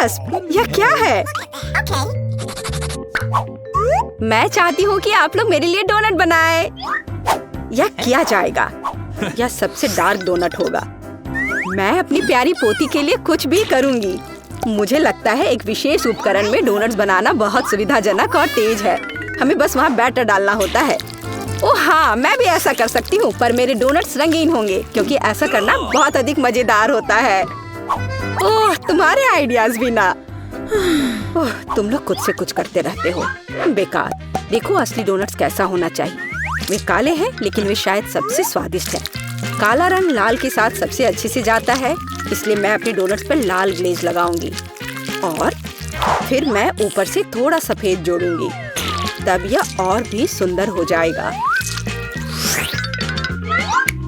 दिलचस्प। यह क्या है? मैं चाहती हूँ कि आप लोग मेरे लिए डोनट बनाएं। यह किया जाएगा। यह सबसे डार्क डोनट होगा। मैं अपनी प्यारी पोती के लिए कुछ भी करूँगी। मुझे लगता है एक विशेष उपकरण में डोनट्स बनाना बहुत सुविधाजनक और तेज है। हमें बस वहाँ बैटर डालना होता है। ओह हाँ, मैं भी ऐसा कर सकती हूँ, पर मेरे डोनट्स रंगीन होंगे क्योंकि ऐसा करना बहुत अधिक मजेदार होता है। ओह, तुम्हारे आइडियाज भी ना। ओह, तुम लोग खुद से कुछ करते रहते हो। बेकार। देखो असली डोनट्स कैसा होना चाहिए। वे काले हैं लेकिन वे शायद सबसे स्वादिष्ट हैं। काला रंग लाल के साथ सबसे अच्छे से जाता है, इसलिए मैं अपने डोनट्स पर लाल ग्लेज लगाऊंगी और फिर मैं ऊपर से थोड़ा सफेद जोड़ूंगी। तब यह और भी सुंदर हो जाएगा।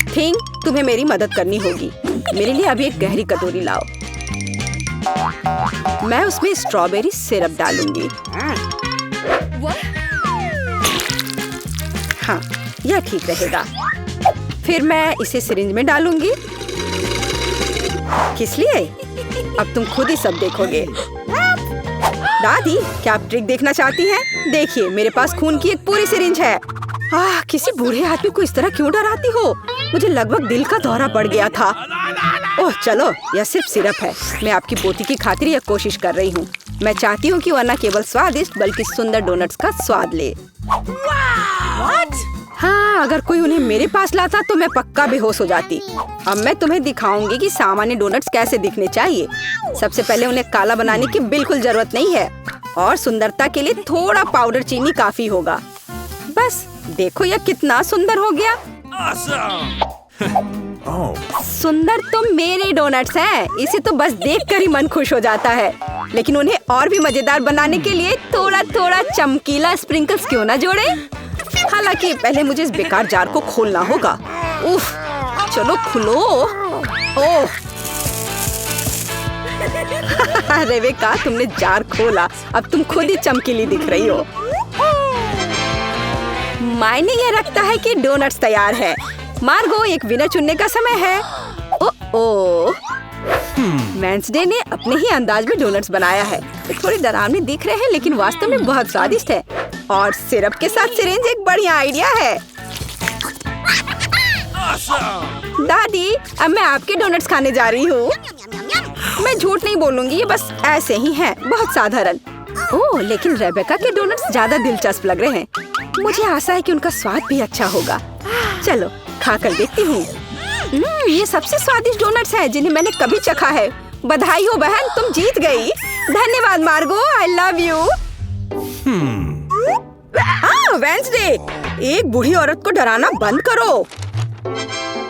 थिंग, तुम्हें मेरी मदद करनी होगी। मेरे लिए अभी एक गहरी कटोरी लाओ। मैं उसमें स्ट्रॉबेरी सिरप डालूंगी। हाँ, यह ठीक रहेगा। फिर मैं इसे सिरिंज में डालूंगी। किस लिए? अब तुम खुद ही सब देखोगे। दादी, क्या आप ट्रिक देखना चाहती हैं? देखिए, मेरे पास खून की एक पूरी सिरिंज है। किसी बूढ़े आदमी को इस तरह क्यों डराती हो? मुझे लगभग दिल का दौरा पड़ गया था। ओह चलो, यह सिर्फ सिरप है। मैं आपकी पोती की खातिर यह कोशिश कर रही हूँ। मैं चाहती हूँ कि वह न केवल स्वादिष्ट बल्कि सुंदर डोनट्स का स्वाद ले। हाँ, अगर कोई उन्हें मेरे पास लाता तो मैं पक्का बेहोश हो जाती। अब मैं तुम्हें दिखाऊंगी कि सामान्य डोनट्स कैसे दिखने चाहिए। सबसे पहले उन्हें काला बनाने की बिल्कुल जरूरत नहीं है और सुंदरता के लिए थोड़ा पाउडर चीनी काफी होगा। बस देखो, यह कितना सुंदर हो गया। सुंदर तो मेरे डोनट्स हैं। इसे तो बस देखकर ही मन खुश हो जाता है। लेकिन उन्हें और भी मजेदार बनाने के लिए थोड़ा थोड़ा चमकीला स्प्रिंकल्स क्यों ना जोड़े? हालांकि पहले मुझे इस बेकार जार को खोलना होगा। उफ, चलो खुलो। ओह रेबेका, तुमने जार खोला। अब तुम खुद ही चमकीली दिख रही हो। मायने ये रखता है कि डोनट्स तैयार है। मार्गो, एक विनर चुनने का समय है। ओह, वेंसडे ने अपने ही अंदाज में डोनट्स बनाया है। थोड़े डरावने दिख रहे हैं लेकिन वास्तव में बहुत स्वादिष्ट है। और सिरप के साथ सिरिंज एक बढ़िया आइडिया है। दादी, अब मैं आपके डोनट्स खाने जा रही हूँ। मैं झूठ नहीं बोलूंगी, ये बस ऐसे ही हैं, बहुत साधारण। ओह, लेकिन रेबेका के डोनट्स ज्यादा दिलचस्प लग रहे हैं। मुझे आशा है कि उनका स्वाद भी अच्छा होगा। चलो खाकर देखती हूँ। ये सबसे स्वादिष्ट डोनट्स हैं जिन्हें मैंने कभी चखा है। बधाई हो बहन, तुम जीत गई। धन्यवाद मार्गो, आई लव यू। वेंसडे, एक बूढ़ी औरत को डराना बंद करो।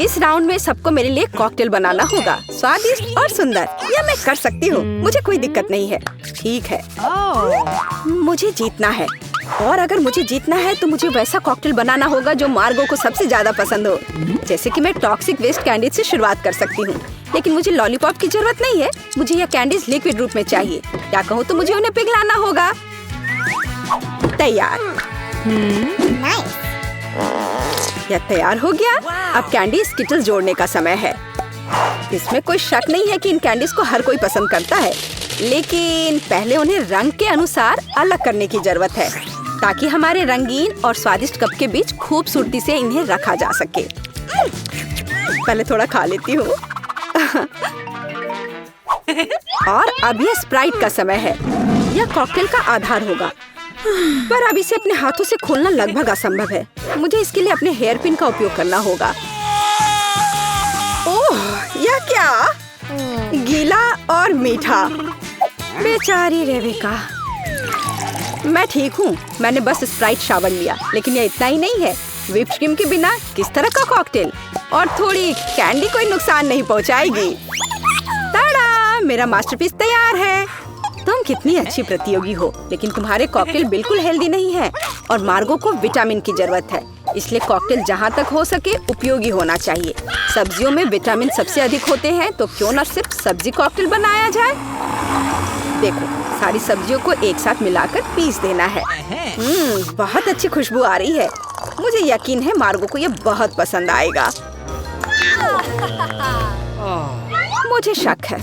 इस राउंड में सबको मेरे लिए कॉकटेल बनाना होगा, स्वादिष्ट और सुंदर। यह मैं कर सकती हूँ, मुझे कोई दिक्कत नहीं है। ठीक है, मुझे जीतना है और अगर मुझे जीतना है तो मुझे वैसा कॉकटेल बनाना होगा जो मार्गो को सबसे ज्यादा पसंद हो। जैसे कि मैं टॉक्सिक वेस्ट कैंडीज से शुरुआत कर सकती हूँ, लेकिन मुझे लॉलीपॉप की जरूरत नहीं है। मुझे यह कैंडीज लिक्विड रूप में चाहिए। क्या कहूँ तो मुझे उन्हें पिघलाना होगा। तैयार। यह तैयार हो गया। अब कैंडी स्किटल्स जोड़ने का समय है। इसमें कोई शक नहीं है कि इन कैंडीज को हर कोई पसंद करता है, लेकिन पहले उन्हें रंग के अनुसार अलग करने की जरूरत है ताकि हमारे रंगीन और स्वादिष्ट कप के बीच खूबसूरती से इन्हें रखा जा सके। पहले थोड़ा खा लेती हूँ। और अब यह स्प्राइट का समय है। यह कॉकटेल का आधार होगा, पर अब इसे अपने हाथों से खोलना लगभग असंभव है। मुझे इसके लिए अपने हेयर पिन का उपयोग करना होगा। ओह, यह क्या? गीला और मीठा। बेचारी रेबेका। मैं ठीक हूँ, मैंने बस स्प्राइट शावर लिया, लेकिन यह इतना ही नहीं है। व्हिप क्रीम के बिना किस तरह का कॉकटेल? और थोड़ी कैंडी कोई नुकसान नहीं पहुँचाएगी। ताड़ा, मेरा मास्टरपीस तैयार है। तुम कितनी अच्छी प्रतियोगी हो, लेकिन तुम्हारे कॉकटेल बिल्कुल हेल्दी नहीं है और मार्गो को विटामिन की जरूरत है। इसलिए कॉकटेल जहाँ तक हो सके उपयोगी होना चाहिए। सब्जियों में विटामिन सबसे अधिक होते हैं, तो क्यों न सिर्फ सब्जी कॉकटेल बनाया जाए। देखो, सारी सब्जियों को एक साथ मिलाकर पीस देना है। बहुत अच्छी खुशबू आ रही है। मुझे यकीन है मार्गो को ये बहुत पसंद आएगा। मुझे शक है।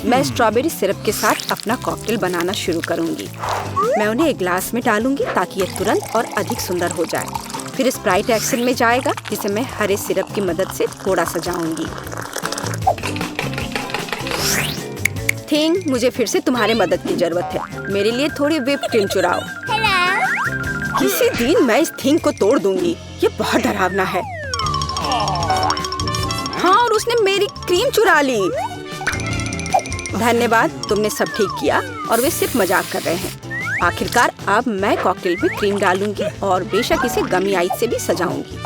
मैं स्ट्रॉबेरी सिरप के साथ अपना कॉकटेल बनाना शुरू करूंगी। मैं उन्हें एक ग्लास में डालूंगी ताकि ये तुरंत और अधिक सुंदर हो जाए। फिर स्प्राइट एक्शन में जाएगा, जिसे मैं हरे सिरप की मदद से थोड़ा सजाऊंगी। थिंग, मुझे फिर से तुम्हारी मदद की जरूरत है। मेरे लिए थोड़ी व्हिप क्रीम चुराओ। किसी दिन मैं इस थिंग को तोड़ दूंगी। ये बहुत डरावना है। हाँ, और उसने मेरी क्रीम चुरा ली। धन्यवाद, तुमने सब ठीक किया। और वे सिर्फ मजाक कर रहे हैं। आखिरकार अब मैं कॉकटेल में क्रीम डालूंगी और बेशक इसे गमी आइस से भी सजाऊंगी।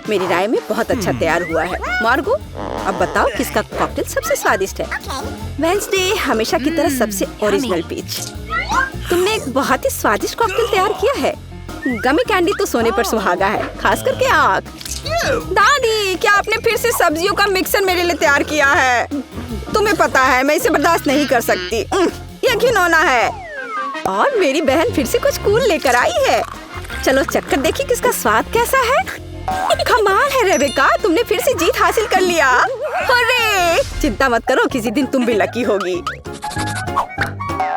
मेरी राय में बहुत अच्छा तैयार हुआ है। मार्गो, अब बताओ किसका कॉकटेल सबसे स्वादिष्ट है? वेंसडे, हमेशा की तरह सबसे ओरिजिनल पीच। तुमने एक बहुत ही स्वादिष्ट कॉकटेल तैयार किया है। गमी कैंडी तो सोने पर सुहागा है, खास करके आँख। दादी, क्या आपने फिर से सब्जियों का मिक्सर मेरे लिए तैयार किया है? तुम्हें पता है मैं इसे बर्दाश्त नहीं कर सकती। ये घिनौना है। और मेरी बहन फिर से कुछ कूल लेकर आई है। चलो चक्कर देखिए किसका स्वाद कैसा है। कमाल है रेबेका, तुमने फिर से जीत हासिल कर लिया। अरे चिंता मत करो, किसी दिन तुम भी लकी होगी।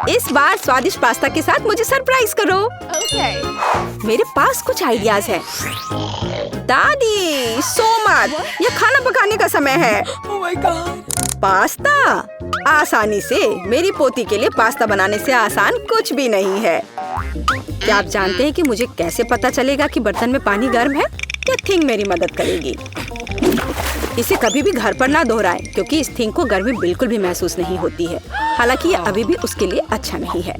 इस बार स्वादिष्ट पास्ता के साथ मुझे सरप्राइज करो। मेरे पास कुछ आइडियाज हैं। दादी, सो मत, ये खाना पकाने का समय है। पास्ता आसानी से। मेरी पोती के लिए पास्ता बनाने से आसान कुछ भी नहीं है। क्या आप जानते हैं कि मुझे कैसे पता चलेगा कि बर्तन में पानी गर्म है? ये थिंग मेरी मदद करेगी। इसे कभी भी घर पर ना दोहराएं, क्योंकि इस थिंग को गर्मी बिल्कुल भी महसूस नहीं होती है। हालांकि ये अभी भी उसके लिए अच्छा नहीं है।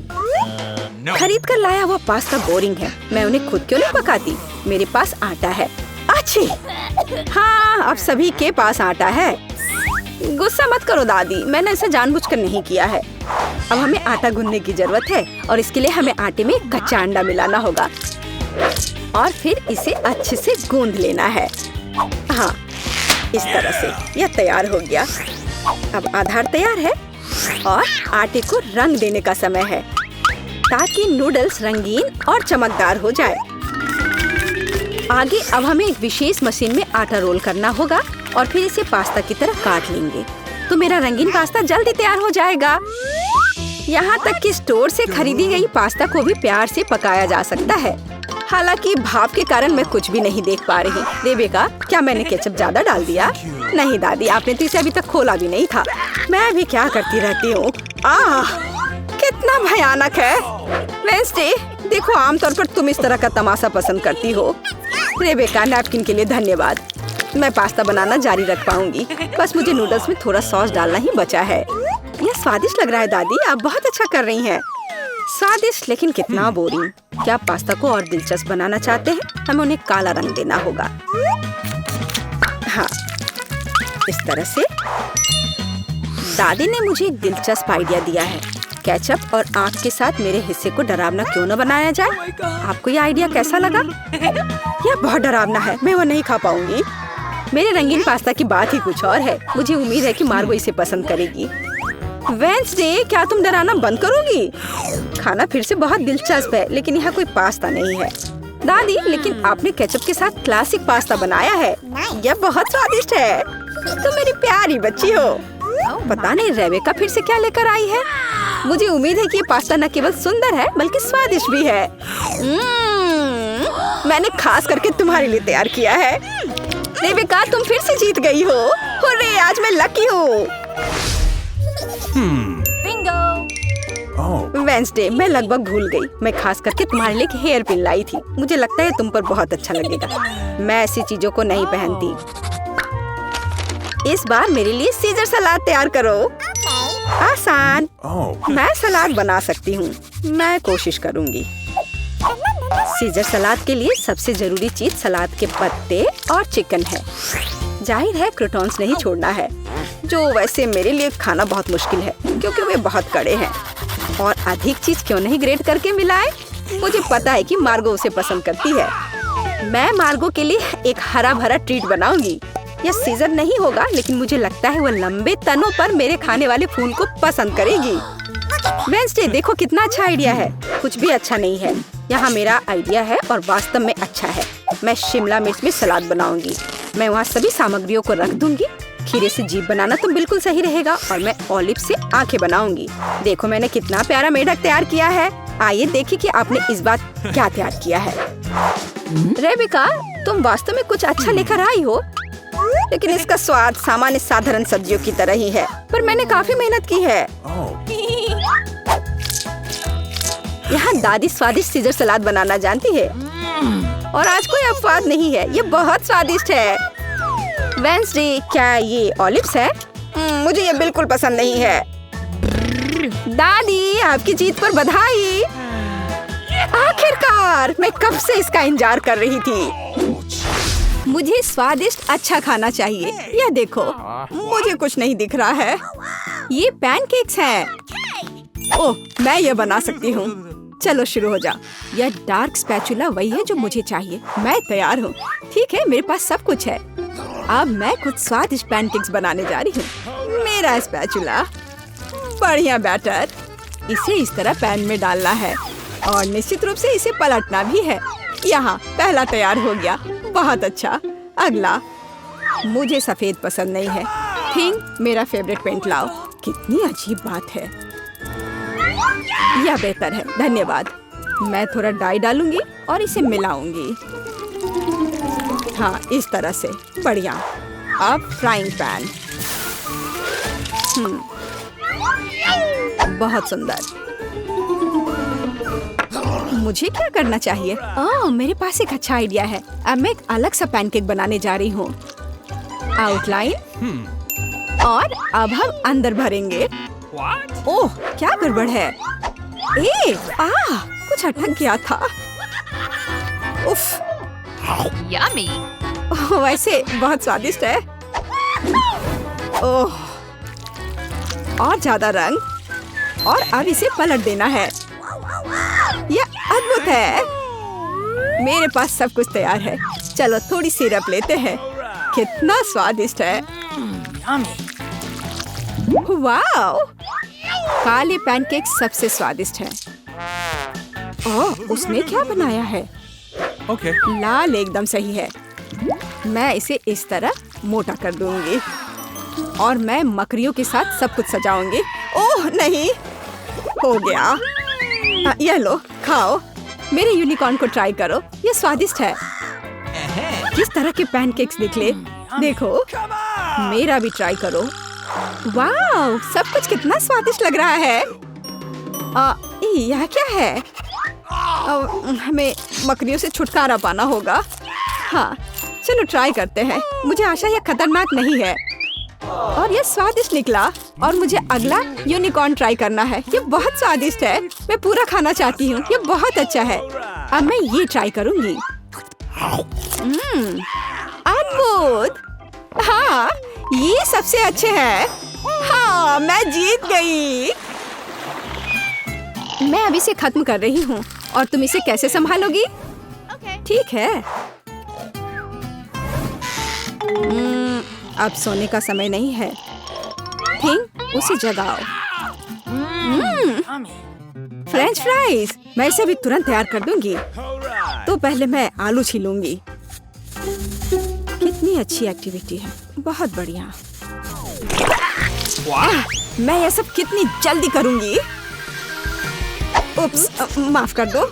खरीद कर लाया हुआ पास्ता बोरिंग है। मैं उन्हें खुद क्यों नहीं पकाती? मेरे पास आटा है। अच्छी, हाँ, अब सभी के पास आटा है। गुस्सा मत करो दादी, मैंने इसे जानबूझकर नहीं किया है। अब हमें आटा गूंदने की जरूरत है और इसके लिए हमें आटे में कच्चा अंडा मिलाना होगा और फिर इसे अच्छे से गूंद लेना है। हाँ, इस तरह से यह तैयार हो गया। अब आधार तैयार है और आटे को रंग देने का समय है ताकि नूडल्स रंगीन और चमकदार हो जाए। आगे अब हमें एक विशेष मशीन में आटा रोल करना होगा और फिर इसे पास्ता की तरह काट लेंगे, तो मेरा रंगीन पास्ता जल्दी तैयार हो जाएगा। यहाँ तक कि स्टोर से खरीदी गई पास्ता को भी प्यार से पकाया जा सकता है। हालांकि भाप के कारण मैं कुछ भी नहीं देख पा रही। रेबेका, क्या मैंने केचप ज्यादा डाल दिया? नहीं दादी, आपने तो इसे अभी तक खोला भी नहीं था। मैं भी क्या करती रहती हूँ। कितना भयानक है। वेंसडे, देखो, आमतौर पर तुम इस तरह का तमाशा पसंद करती हो। रेबेका, नैपकिन के लिए धन्यवाद। मैं पास्ता बनाना जारी रख पाऊंगी। बस मुझे नूडल्स में थोड़ा सॉस डालना ही बचा है। यह स्वादिष्ट लग रहा है दादी, आप बहुत अच्छा कर रही हैं। स्वादिष्ट, लेकिन कितना बोरिंग। क्या आप पास्ता को और दिलचस्प बनाना चाहते हैं? हमें उन्हें काला रंग देना होगा। हाँ, इस तरह से। दादी ने मुझे एक दिलचस्प आइडिया दिया है। केचप और आँख के साथ मेरे हिस्से को डरावना क्यों न बनाया जाए? आपको ये आइडिया कैसा लगा? यह बहुत डरावना है, मैं वो नहीं खा पाऊंगी। मेरे रंगीन पास्ता की बात ही कुछ और है। मुझे उम्मीद है कि मार्गो इसे पसंद करेगी। वेंसडे, क्या तुम डराना बंद करोगी? खाना फिर से बहुत दिलचस्प है, लेकिन यहाँ कोई पास्ता नहीं है। दादी, लेकिन आपने केचप के साथ क्लासिक पास्ता बनाया है। यह बहुत स्वादिष्ट है। तुम मेरी प्यारी बच्ची हो। पता नहीं रेबेका फिर से क्या लेकर आई है। मुझे उम्मीद है कि ये पास्ता न केवल सुंदर है बल्कि स्वादिष्ट भी है। मैंने खास करके तुम्हारे लिए तैयार किया है। रेबेका, तुम फिर से जीत गई हो। हुर्रे, आज मैं लकी हूँ। वेंसडे, मैं लगभग भूल गई। मैं खास करके तुम्हारे लिए एक हेयर पिन लाई थी। मुझे लगता है तुम पर बहुत अच्छा लगेगा। मैं ऐसी चीजों को नहीं पहनती। इस बार मेरे लिए सीजर सलाद तैयार करो। आसान। मैं सलाद बना सकती हूँ। मैं कोशिश करूँगी। सीजर सलाद के लिए सबसे जरूरी चीज सलाद के पत्ते और चिकन है। जाहिर है क्रूटॉन्स नहीं छोड़ना है, जो वैसे मेरे लिए खाना बहुत मुश्किल है क्योंकि वे बहुत कड़े हैं। और अधिक चीज क्यों नहीं ग्रेट करके मिलाए? मुझे पता है कि मार्गो उसे पसंद करती है। मैं मार्गो के लिए एक हरा भरा ट्रीट बनाऊंगी। यह सीजर नहीं होगा, लेकिन मुझे लगता है वो लंबे तनों पर मेरे खाने वाले फूल को पसंद करेगी। वेंसडे, देखो कितना अच्छा आइडिया है। कुछ भी अच्छा नहीं है। यहाँ मेरा आइडिया है और वास्तव में अच्छा है। मैं शिमला मिर्च में सलाद बनाऊंगी। मैं वहाँ सभी सामग्रियों को रख दूंगी खीरे से जीभ बनाना तो बिल्कुल सही रहेगा और मैं ऑलिव से आंखें बनाऊंगी। देखो मैंने कितना प्यारा मेढक तैयार किया है। आइए देखिए कि आपने इस बार क्या तैयार किया है। रेबिका, तुम वास्तव में कुछ अच्छा लेकर आई हो, लेकिन इसका स्वाद सामान्य साधारण सब्जियों की तरह ही है, पर मैंने काफी मेहनत की है। यहाँ दादी स्वादिष्ट सीजर सलाद बनाना जानती है और आज कोई अपवाद नहीं है। ये बहुत स्वादिष्ट है। वेंसडे, क्या ये ऑलिव्स है? मुझे ये बिल्कुल पसंद नहीं है। दादी, आपकी जीत पर बधाई। आखिरकार, मैं कब से इसका इंतजार कर रही थी। मुझे स्वादिष्ट अच्छा खाना चाहिए। यह देखो, मुझे कुछ नहीं दिख रहा है। ये पैनकेक्स हैं। ओह, मैं ये बना सकती हूँ। चलो शुरू हो जा। यह डार्क स्पैचुला वही है जो मुझे चाहिए। मैं तैयार हूँ। ठीक है, मेरे पास सब कुछ है। अब मैं कुछ स्वादिष्ट पैनकेक्स बनाने जा रही हूँ। मेरा स्पैचुला, बढ़िया बैटर। इसे इस तरह पैन में डालना है और निश्चित रूप से इसे पलटना भी है। यहाँ पहला तैयार हो गया। बहुत अच्छा। अगला, मुझे सफेद पसंद नहीं है। पिंक मेरा फेवरेट पेंट लाओ। कितनी अजीब बात है। यह बेहतर है, धन्यवाद। मैं थोड़ा डाई डालूंगी और इसे मिलाऊंगी। हाँ, इस तरह से। बढ़िया। अब फ्राइंग पैन। बहुत सुंदर। मुझे क्या करना चाहिए? मेरे पास एक अच्छा आइडिया है। अब मैं एक अलग सा पैनकेक बनाने जा रही हूँ। आउटलाइन और अब हम अंदर भरेंगे। ओह, क्या गड़बड़ है? कुछ अटक गया था। उफ। Yummy. वैसे बहुत स्वादिष्ट है। ओह, और ज्यादा रंग। और अब इसे पलट देना है। यह अद्भुत है। मेरे पास सब कुछ तैयार है। चलो थोड़ी सिरप लेते हैं। कितना स्वादिष्ट है। वाह, काले पैनकेक सबसे स्वादिष्ट है। ओह, उसने क्या बनाया है? Okay. लाल एकदम सही है। मैं इसे इस तरह मोटा कर दूंगी और मैं मकड़ियों के साथ सब कुछ सजाऊंगी। ओह नहीं, हो गया। यह लो, खाओ। मेरे यूनिकॉर्न को ट्राई करो। यह स्वादिष्ट है। किस तरह के पैनकेक्स निकले, देखो। मेरा भी ट्राई करो। वाह, सब कुछ कितना स्वादिष्ट लग रहा है। यह क्या है? हमें मकड़ियों से छुटकारा पाना होगा। हाँ, चलो ट्राई करते हैं। मुझे आशा यह खतरनाक नहीं है और यह स्वादिष्ट निकला। और मुझे अगला यूनिकॉर्न ट्राई करना है। ये बहुत स्वादिष्ट है। मैं पूरा खाना चाहती हूँ। ये बहुत अच्छा है। अब मैं ये ट्राई करूँगी। अद्भुत। हाँ, ये सबसे अच्छे हैं। हाँ, मैं जीत गई। मैं अभी इसे खत्म कर रही हूँ और तुम इसे कैसे संभालोगी? ठीक है। अब सोने का समय नहीं है। थिंक, उसे जगाओ। फ्रेंच फ्राइज, मैं इसे भी तुरंत तैयार कर दूंगी। तो पहले मैं आलू छीलूंगी। कितनी अच्छी एक्टिविटी है। बहुत बढ़िया। मैं यह सब कितनी जल्दी करूंगी। उप्स, माफ कर दो।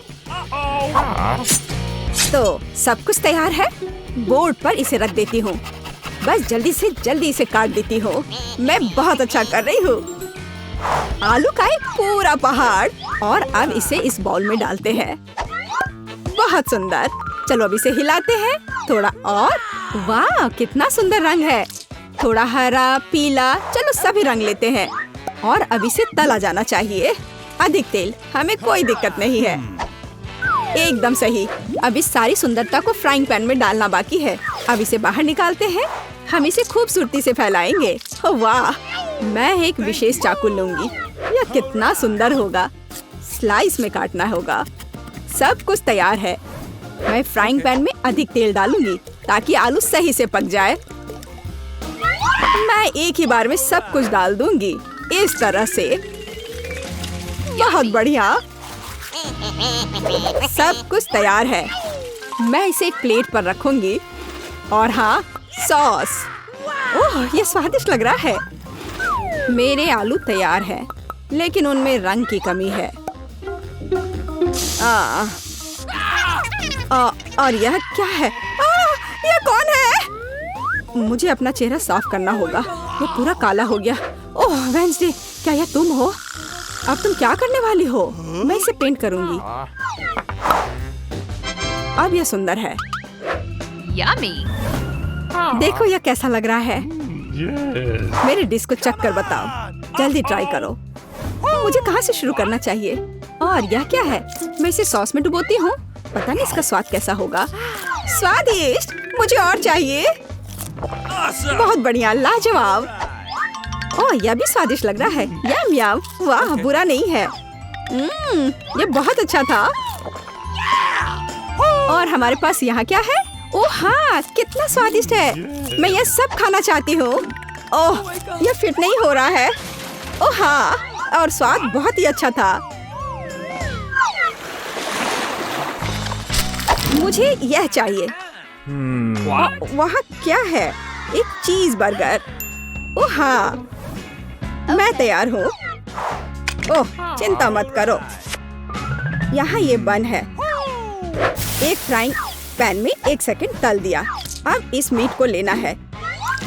तो सब कुछ तैयार है। बोर्ड पर इसे रख देती हूँ। बस जल्दी से जल्दी इसे काट देती हूँ। मैं बहुत अच्छा कर रही हूँ। आलू का एक पूरा पहाड़। और अब इसे इस बाउल में डालते हैं। बहुत सुंदर। चलो अब इसे हिलाते हैं थोड़ा और। वाह, कितना सुंदर रंग है। थोड़ा हरा, पीला। चलो सभी रंग लेते हैं। और अब इसे तला जाना चाहिए। अधिक तेल, हमें कोई दिक्कत नहीं है। एकदम सही। अब इस सारी सुंदरता को फ्राइंग पैन में डालना बाकी है। अब इसे बाहर निकालते हैं। हम इसे खूबसूरती से फैलाएंगे। वाह, मैं एक विशेष चाकू लूंगी। यह कितना सुंदर होगा। स्लाइस में काटना होगा। सब कुछ तैयार है। मैं फ्राइंग पैन में अधिक तेल डालूंगी ताकि आलू सही से पक जाए। मैं एक ही बार में सब कुछ डाल दूंगी इस तरह से। बहुत बढ़िया। सब कुछ तैयार है। मैं इसे एक प्लेट पर रखूंगी। और हाँ, सॉस। ओह, ये स्वादिष्ट लग रहा है। मेरे आलू तैयार हैं, लेकिन उनमें रंग की कमी है। और यह क्या है? यह कौन है? मुझे अपना चेहरा साफ करना होगा। ये पूरा काला हो गया। ओह वेंसडे, क्या यह तुम हो? अब तुम क्या करने वाली हो? मैं इसे पेंट करूंगी। अब यह सुंदर है। Yummy. देखो यह कैसा लग रहा है। मेरे डिश को चख कर बताओ। जल्दी ट्राई करो। मुझे कहाँ से शुरू करना चाहिए? और यह क्या है? मैं इसे सॉस में डुबोती हूँ। पता नहीं इसका स्वाद कैसा होगा। स्वादिष्ट, मुझे और चाहिए। बहुत बढ़िया, लाजवाब। ओह, यह भी स्वादिष्ट लग रहा है। यम यम, वाह, बुरा नहीं है। ये बहुत अच्छा था। और हमारे पास यहाँ क्या है? ओह हाँ, कितना स्वादिष्ट है। मैं यह सब खाना चाहती हूँ। ओह, यह फिट नहीं हो रहा है। ओह हाँ, और स्वाद बहुत ही अच्छा था। मुझे यह चाहिए। वहाँ क्या है? एक चीज बर्गर। ओह हाँ, मैं तैयार हूँ। ओह, चिंता मत करो। यहाँ ये बन है। एक फ्राइंग पैन में 1 सेकंड तल दिया। अब इस मीट को लेना है।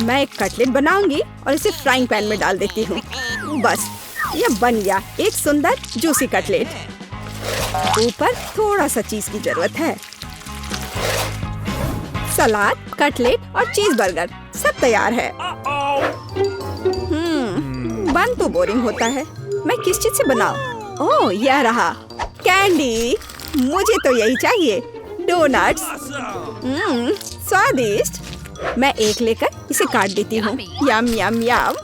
मैं एक कटलेट बनाऊंगी और इसे फ्राइंग पैन में डाल देती हूँ। बस, यह बन गया एक सुंदर जूसी कटलेट। ऊपर थोड़ा सा चीज की जरूरत है। सलाद, कटलेट और चीज बर्गर सब तैयार है। बन तो बोरिंग होता है। मैं किस चीज से बनाऊं? ओह, यह रहा कैंडी। मुझे तो यही चाहिए। डोनट्स। स्वादिष्ट। मैं एक लेकर इसे काट देती हूँ। यम यम यम।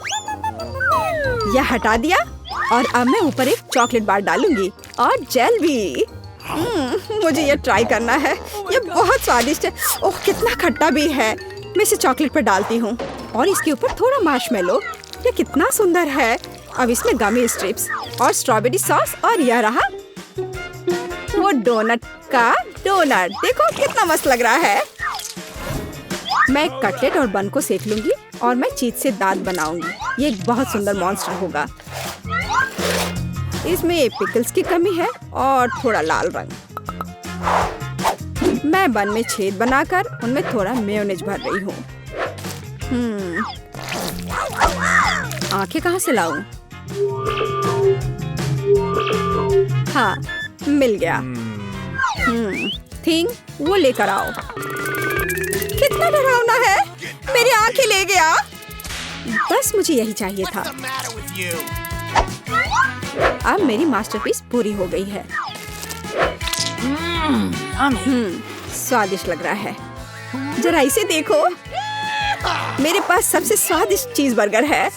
यह हटा दिया और अब मैं ऊपर एक चॉकलेट बार डालूंगी और जेल भी। मुझे यह ट्राई करना है। यह बहुत स्वादिष्ट है। ओह, कितना खट्टा भी है। मैं इसे चॉकलेट पर डालती हूँ और इसके ऊपर थोड़ा मार्शमेलो। यह कितना सुंदर है। अब इसमें गमी स्ट्रिप्स और स्ट्रॉबेरी सॉस और यह रहा वो डोनट का डोनट। देखो कितना मस्त लग रहा है। मैं कटलेट और बन को सेक लूंगी और मैं चीज से दांत बनाऊंगी। ये एक बहुत सुंदर मॉन्स्टर होगा। इसमें पिकल्स की कमी है और थोड़ा लाल रंग। मैं बन में छेद बनाकर उनमें थोड़ा मेयोनेज भर रही हूँ। आंखें कहाँ से लाऊं? हाँ, मिल गया। थिंग, वो लेकर आओ। कितना डरावना है। मेरी आंखें ले गया। बस मुझे यही चाहिए था। अब मेरी मास्टरपीस पूरी हो गई है। स्वादिष्ट लग रहा है। जरा इसे देखो। मेरे पास सबसे स्वादिष्ट चीज बर्गर है।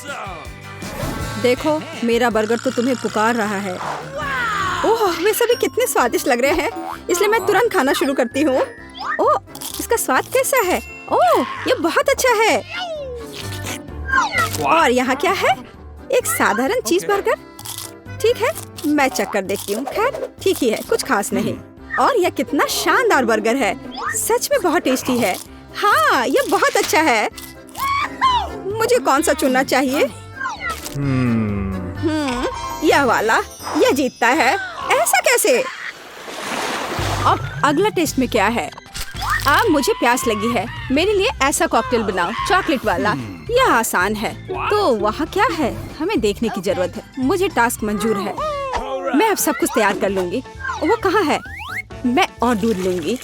देखो, मेरा बर्गर तो तुम्हें पुकार रहा है। ओह, वे सभी कितने स्वादिष्ट लग रहे हैं, इसलिए मैं तुरंत खाना शुरू करती हूँ। ओह, इसका स्वाद कैसा है? ओह, ये बहुत अच्छा है। और यहाँ क्या है? एक साधारण चीज बर्गर। ठीक है, मैं चेक कर देखती हूँ। खैर, ठीक ही है, कुछ खास नहीं। और यह कितना शानदार बर्गर है। सच में बहुत टेस्टी है। हाँ, यह बहुत अच्छा है। मुझे कौन सा चुनना चाहिए? यह वाला। यह जीतता है। ऐसा कैसे? अब अगला टेस्ट में क्या है? अब मुझे प्यास लगी है। मेरे लिए ऐसा कॉकटेल बनाओ, चॉकलेट वाला। यह आसान है। तो वहाँ क्या है? हमें देखने की जरूरत है। मुझे टास्क मंजूर है। मैं अब सब कुछ तैयार कर लूंगी। वो कहाँ है? मैं और दूध लूंगी।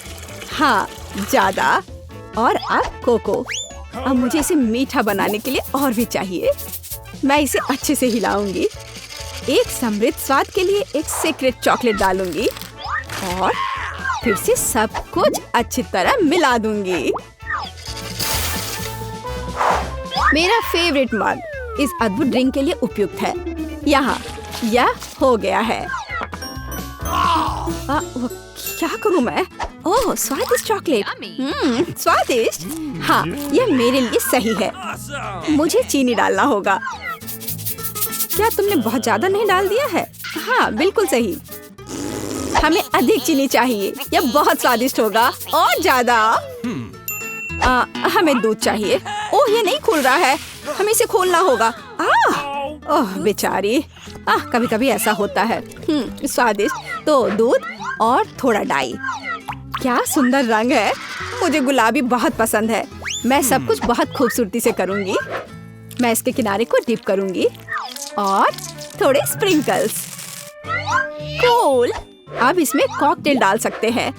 हाँ, ज्यादा। और अब कोको। अब मुझे इसे मीठा बनाने के लिए और भी चाहिए। मैं इसे अच्छे से हिलाऊंगी। एक समृद्ध स्वाद के लिए एक सीक्रेट चॉकलेट डालूंगी और फिर से सब कुछ अच्छी तरह मिला दूंगी। मेरा फेवरेट मग इस अद्भुत ड्रिंक के लिए उपयुक्त है। यहाँ यह हो गया है। क्या करूँ मैं? ओह, स्वादिष्ट चॉकलेट। स्वादिष्ट। हाँ, यह मेरे लिए सही है। मुझे चीनी डालना होगा। क्या तुमने बहुत ज्यादा नहीं डाल दिया है? हाँ, बिल्कुल सही। हमें अधिक चीनी चाहिए। यह बहुत स्वादिष्ट होगा और ज्यादा। हमें दूध चाहिए। ओह, ये नहीं खुल रहा है, हमें इसे खोलना होगा। ओह बेचारी, कभी कभी ऐसा होता है। स्वादिष्ट। तो दूध और थोड़ा डाई। क्या सुंदर रंग है, मुझे गुलाबी बहुत पसंद है। मैं सब कुछ बहुत खूबसूरती से करूंगी। मैं इसके किनारे को डिप करूंगी और थोड़े स्प्रिंकल्स। कूल। अब इसमें कॉकटेल डाल सकते हैं।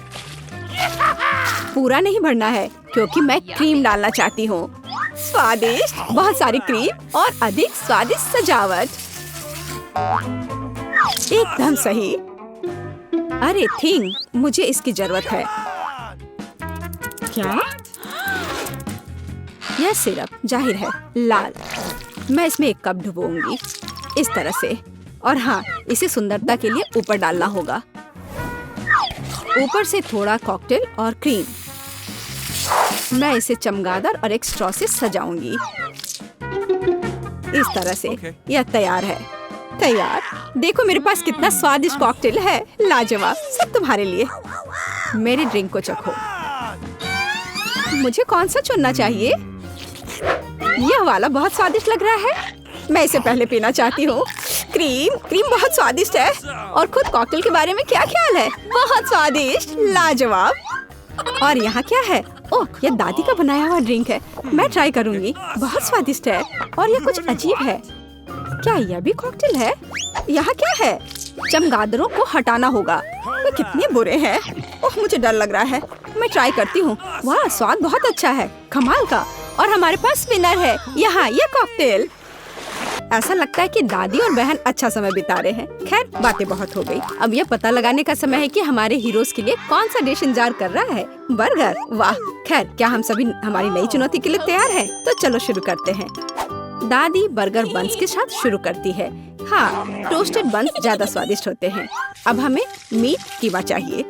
पूरा नहीं भरना है क्योंकि मैं क्रीम डालना चाहती हूँ। स्वादिष्ट, बहुत सारी क्रीम और अधिक स्वादिष्ट सजावट। एकदम सही। अरे थिंग, मुझे इसकी जरूरत है। क्या? यह सिरप जाहिर है लाल। मैं इसमें 1 कप डुबोऊंगी इस तरह से। और हाँ, इसे सुंदरता के लिए ऊपर डालना होगा। ऊपर से थोड़ा कॉकटेल और क्रीम। मैं इसे चमगादड़ और एक स्ट्रॉ से सजाऊंगी इस तरह से। यह तैयार है। तैयार। देखो मेरे पास कितना स्वादिष्ट कॉकटेल है। लाजवाब। सब तुम्हारे लिए। मेरे ड्रिंक को चखो। मुझे कौन सा चुनना चाहिए? यह वाला बहुत स्वादिष्ट लग रहा है। मैं इसे पहले पीना चाहती हूँ। क्रीम बहुत स्वादिष्ट है। और खुद कॉकटेल के बारे में क्या ख्याल है? बहुत स्वादिष्ट। लाजवाब। और यहाँ क्या है? ओह, यह दादी का बनाया हुआ ड्रिंक है। मैं ट्राई करूँगी। बहुत स्वादिष्ट है। और यह कुछ अजीब है। क्या यह भी कॉकटेल है? यहाँ क्या है? चमगादड़ों को हटाना होगा। वे कितने बुरे हैं। ओह, मुझे डर लग रहा है। मैं ट्राई करती हूँ। वाह, स्वाद बहुत अच्छा है, कमाल का। और हमारे पास स्पिनर है। यहाँ यह कॉकटेल। ऐसा लगता है कि दादी और बहन अच्छा समय बिता रहे हैं। खैर, बातें बहुत हो गई। अब यह पता लगाने का समय है कि हमारे हीरोज के लिए कौन सा डिश इंतजार कर रहा है। बर्गर। वाह। खैर, क्या हम सभी हमारी नई चुनौती के लिए तैयार हैं? तो चलो शुरू करते हैं। दादी बर्गर बन्स के साथ शुरू करती है। हाँ, टोस्टेड बन्स ज्यादा स्वादिष्ट होते हैं। अब हमें मीट कीमा चाहिए।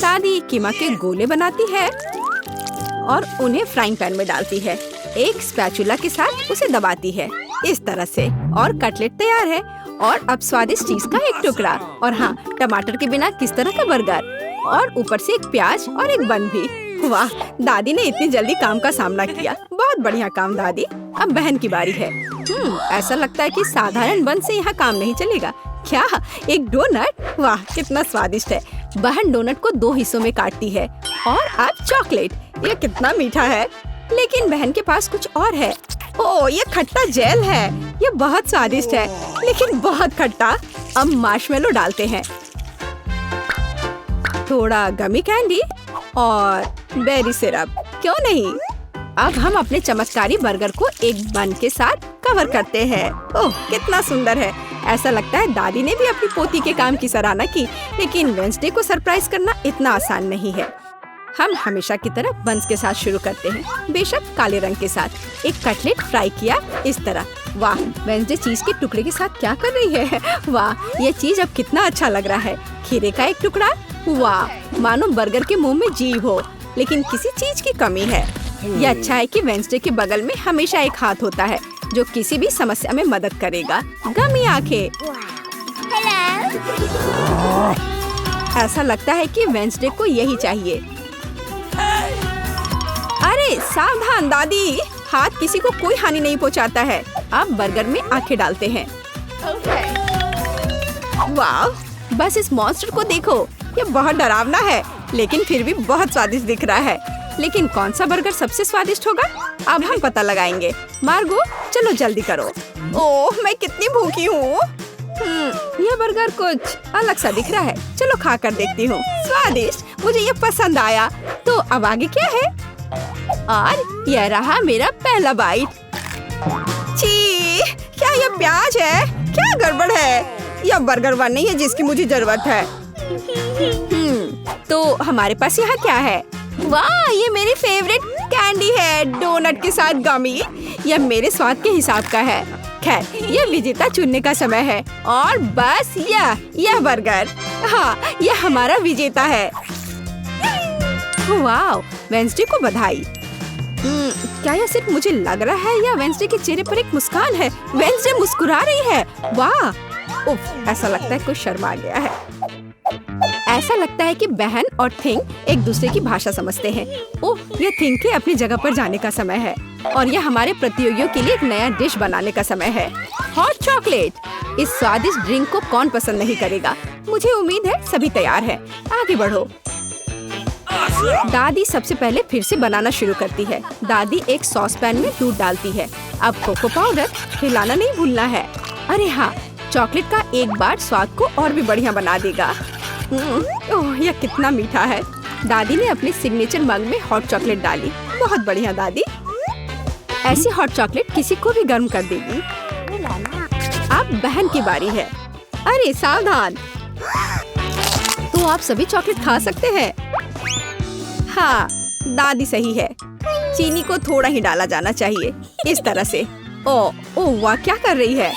दादी कीमा के गोले बनाती है और उन्हें फ्राइंग पैन में डालती है। एक स्पैचुला के साथ उसे दबाती है इस तरह से। और कटलेट तैयार है। और अब स्वादिष्ट चीज का एक टुकड़ा। और हाँ, टमाटर के बिना किस तरह का बर्गर। और ऊपर से एक प्याज और एक बन भी। वाह, दादी ने इतनी जल्दी काम का सामना किया। बहुत बढ़िया काम दादी। अब बहन की बारी है। ऐसा लगता है कि साधारण बन से यहाँ काम नहीं चलेगा। क्या? एक डोनट? वाह, कितना स्वादिष्ट है। बहन डोनट को 2 हिस्सों में काटती है। और अब चॉकलेट। यह कितना मीठा है। लेकिन बहन के पास कुछ और है। ओह, ये खट्टा जेल है। ये बहुत स्वादिष्ट है, लेकिन बहुत खट्टा। अब मार्शमेलो डालते हैं, थोड़ा गमी कैंडी और बेरी सिरप। क्यों नहीं? अब हम अपने चमत्कारी बर्गर को एक बन के साथ कवर करते हैं। ओह, कितना सुंदर है। ऐसा लगता है दादी ने भी अपनी पोती के काम की सराहना की। लेकिन वेंसडे को सरप्राइज करना इतना आसान नहीं है। हम हमेशा की तरह बन्स के साथ शुरू करते हैं, बेशक काले रंग के साथ। एक कटलेट फ्राई किया इस तरह। वाह, वेंसडे चीज के टुकड़े के साथ क्या कर रही है? वाह, ये चीज अब कितना अच्छा लग रहा है। खीरे का एक टुकड़ा। वाह, मानो बर्गर के मुंह में जीव हो, लेकिन किसी चीज की कमी है। ये अच्छा है कि वेंसडे के बगल में हमेशा एक हाथ होता है जो किसी भी समस्या में मदद करेगा। गमी आंखें। ऐसा लगता है कि वेंसडे को यही चाहिए। अरे सावधान दादी, हाथ किसी को कोई हानि नहीं पहुंचाता है। अब बर्गर में आंखें डालते हैं। वाह, बस इस मॉन्स्टर को देखो। ये बहुत डरावना है, लेकिन फिर भी बहुत स्वादिष्ट दिख रहा है। लेकिन कौन सा बर्गर सबसे स्वादिष्ट होगा? अब हम पता लगाएंगे। मार्गो, चलो जल्दी करो। ओह, मैं कितनी भूखी हूँ। यह बर्गर कुछ अलग सा दिख रहा है। चलो खा कर देखती हूँ। स्वादिष्ट, मुझे ये पसंद आया। तो अब आगे क्या है? और यह रहा मेरा पहला बाइट। छी, क्या यह प्याज है? क्या गड़बड़ है? यह बर्गर वन नहीं है जिसकी मुझे जरूरत है। तो हमारे पास यहाँ क्या है? वाह, ये मेरी फेवरेट कैंडी है, डोनट के साथ गमी। यह मेरे स्वाद के हिसाब का है। खैर, यह विजेता चुनने का समय है। और बस यह बर्गर। हाँ, यह हमारा विजेता है। वाह, वेंसडे को बधाई। क्या यह सिर्फ मुझे लग रहा है या वेंसडे के चेहरे पर एक मुस्कान है? वेंसडे मुस्कुरा रही है। वाह, उफ, ऐसा लगता है कुछ शर्मा गया है। ऐसा लगता है कि बहन और थिंग एक दूसरे की भाषा समझते हैं। ओह, ये थिंग के अपनी जगह पर जाने का समय है और ये हमारे प्रतियोगियों के लिए एक नया डिश बनाने का समय है। Hot chocolate. इस स्वादिष्ट ड्रिंक को कौन पसंद नहीं करेगा। मुझे उम्मीद है सभी तैयार हैं। आगे बढ़ो। दादी सबसे पहले फिर से बनाना शुरू करती है। दादी एक सॉस पैन में दूध डालती है। अब कोको पाउडर हिलाना नहीं भूलना है। अरे हाँ, चॉकलेट का एक बार स्वाद को और भी बढ़िया बना देगा। ओह, यह कितना मीठा है। दादी ने अपने सिग्नेचर मग में हॉट चॉकलेट डाली। बहुत बढ़िया दादी। ऐसी हॉट चॉकलेट किसी को भी गर्म कर देगी। अब बहन की बारी है। अरे सावधान, तो आप सभी चॉकलेट खा सकते हैं। हाँ, दादी सही है। चीनी को थोड़ा ही डाला जाना चाहिए, इस तरह से। ओह वाह, क्या कर रही है।